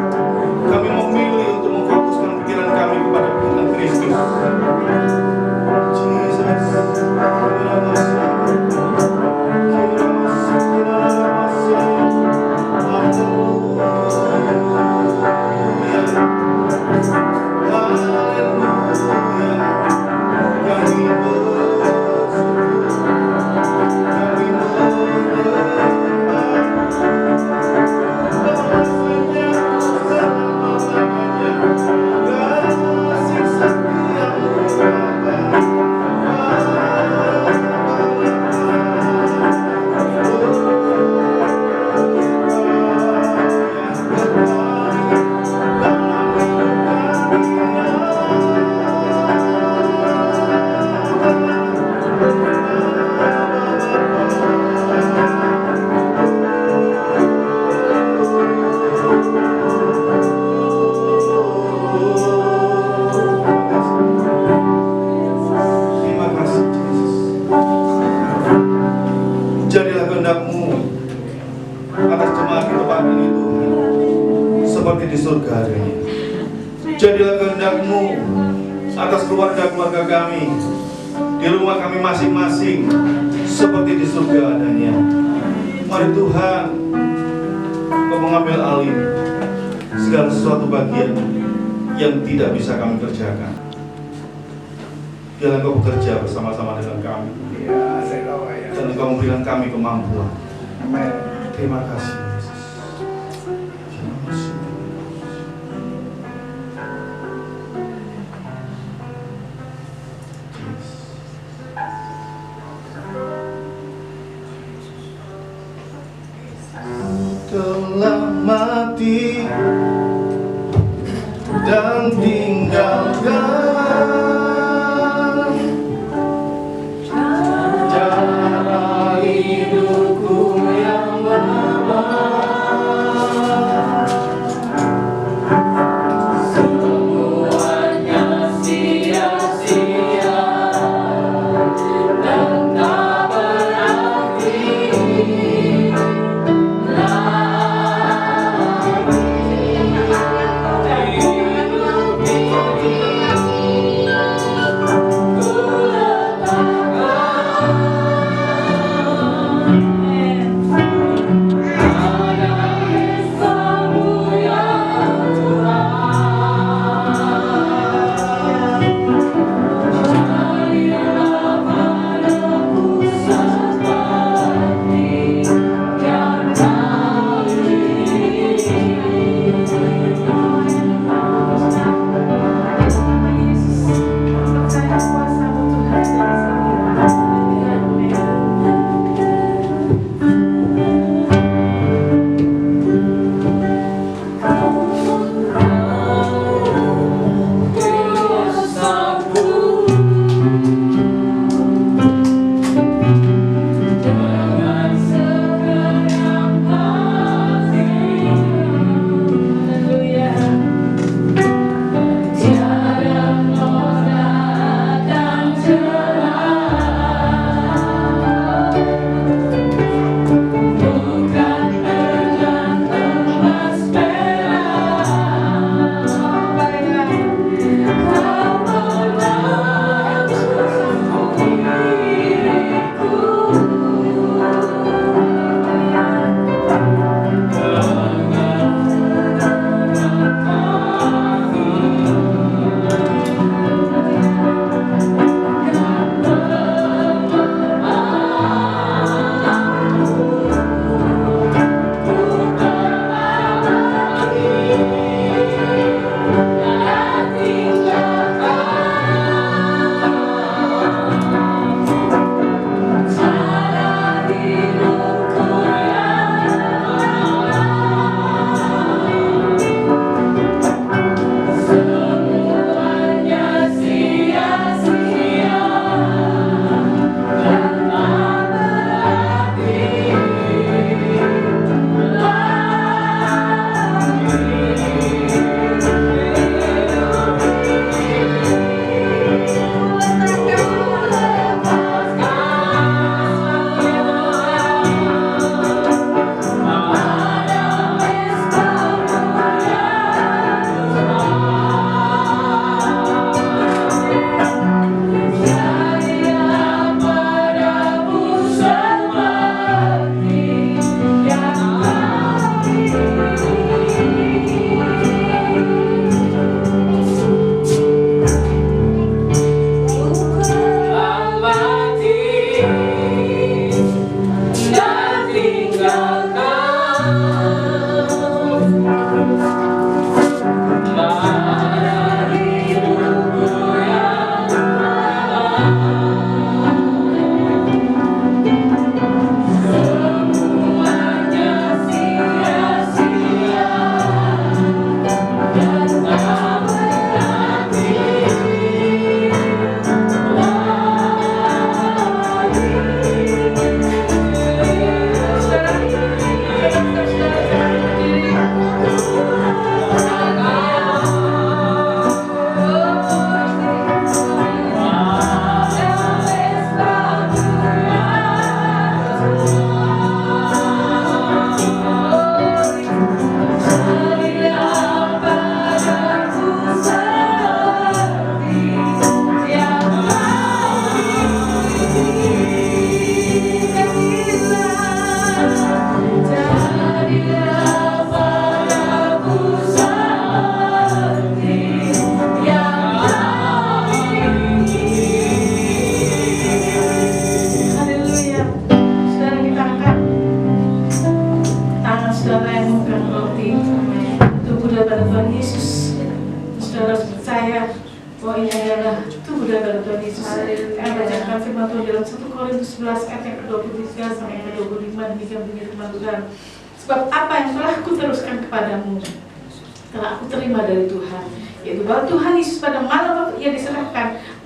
Kami memilih untuk memfokuskan pikiran kami kepada pikiran Kristus. Jadilah kehendak-Mu atas jemaat di tempat ini, Tuhan, seperti di surga adanya. Jadilah kehendak-Mu atas keluarga-keluarga kami, di rumah kami masing-masing, seperti di surga adanya. Mari Tuhan, Kau mengambil alih segala sesuatu bagian yang tidak bisa kami kerjakan. Biarlah Kau bekerja bersama-sama dengan kami, dan Engkau memberikan kami kemampuan. Terima kasih, Yesus. Telah mati dan tinggalkan cara hidup Saya bacakan firman Tuhan dalam 1 Korintus 11 ayat yang ke-23 sampai yang ke-25. Demikian bunyi firman Tuhan. Sebab apa yang telah kuteruskan kepadamu telah aku terima dari Tuhan, yaitu bahwa Tuhan Yesus pada malam waktu Ia diserahkan,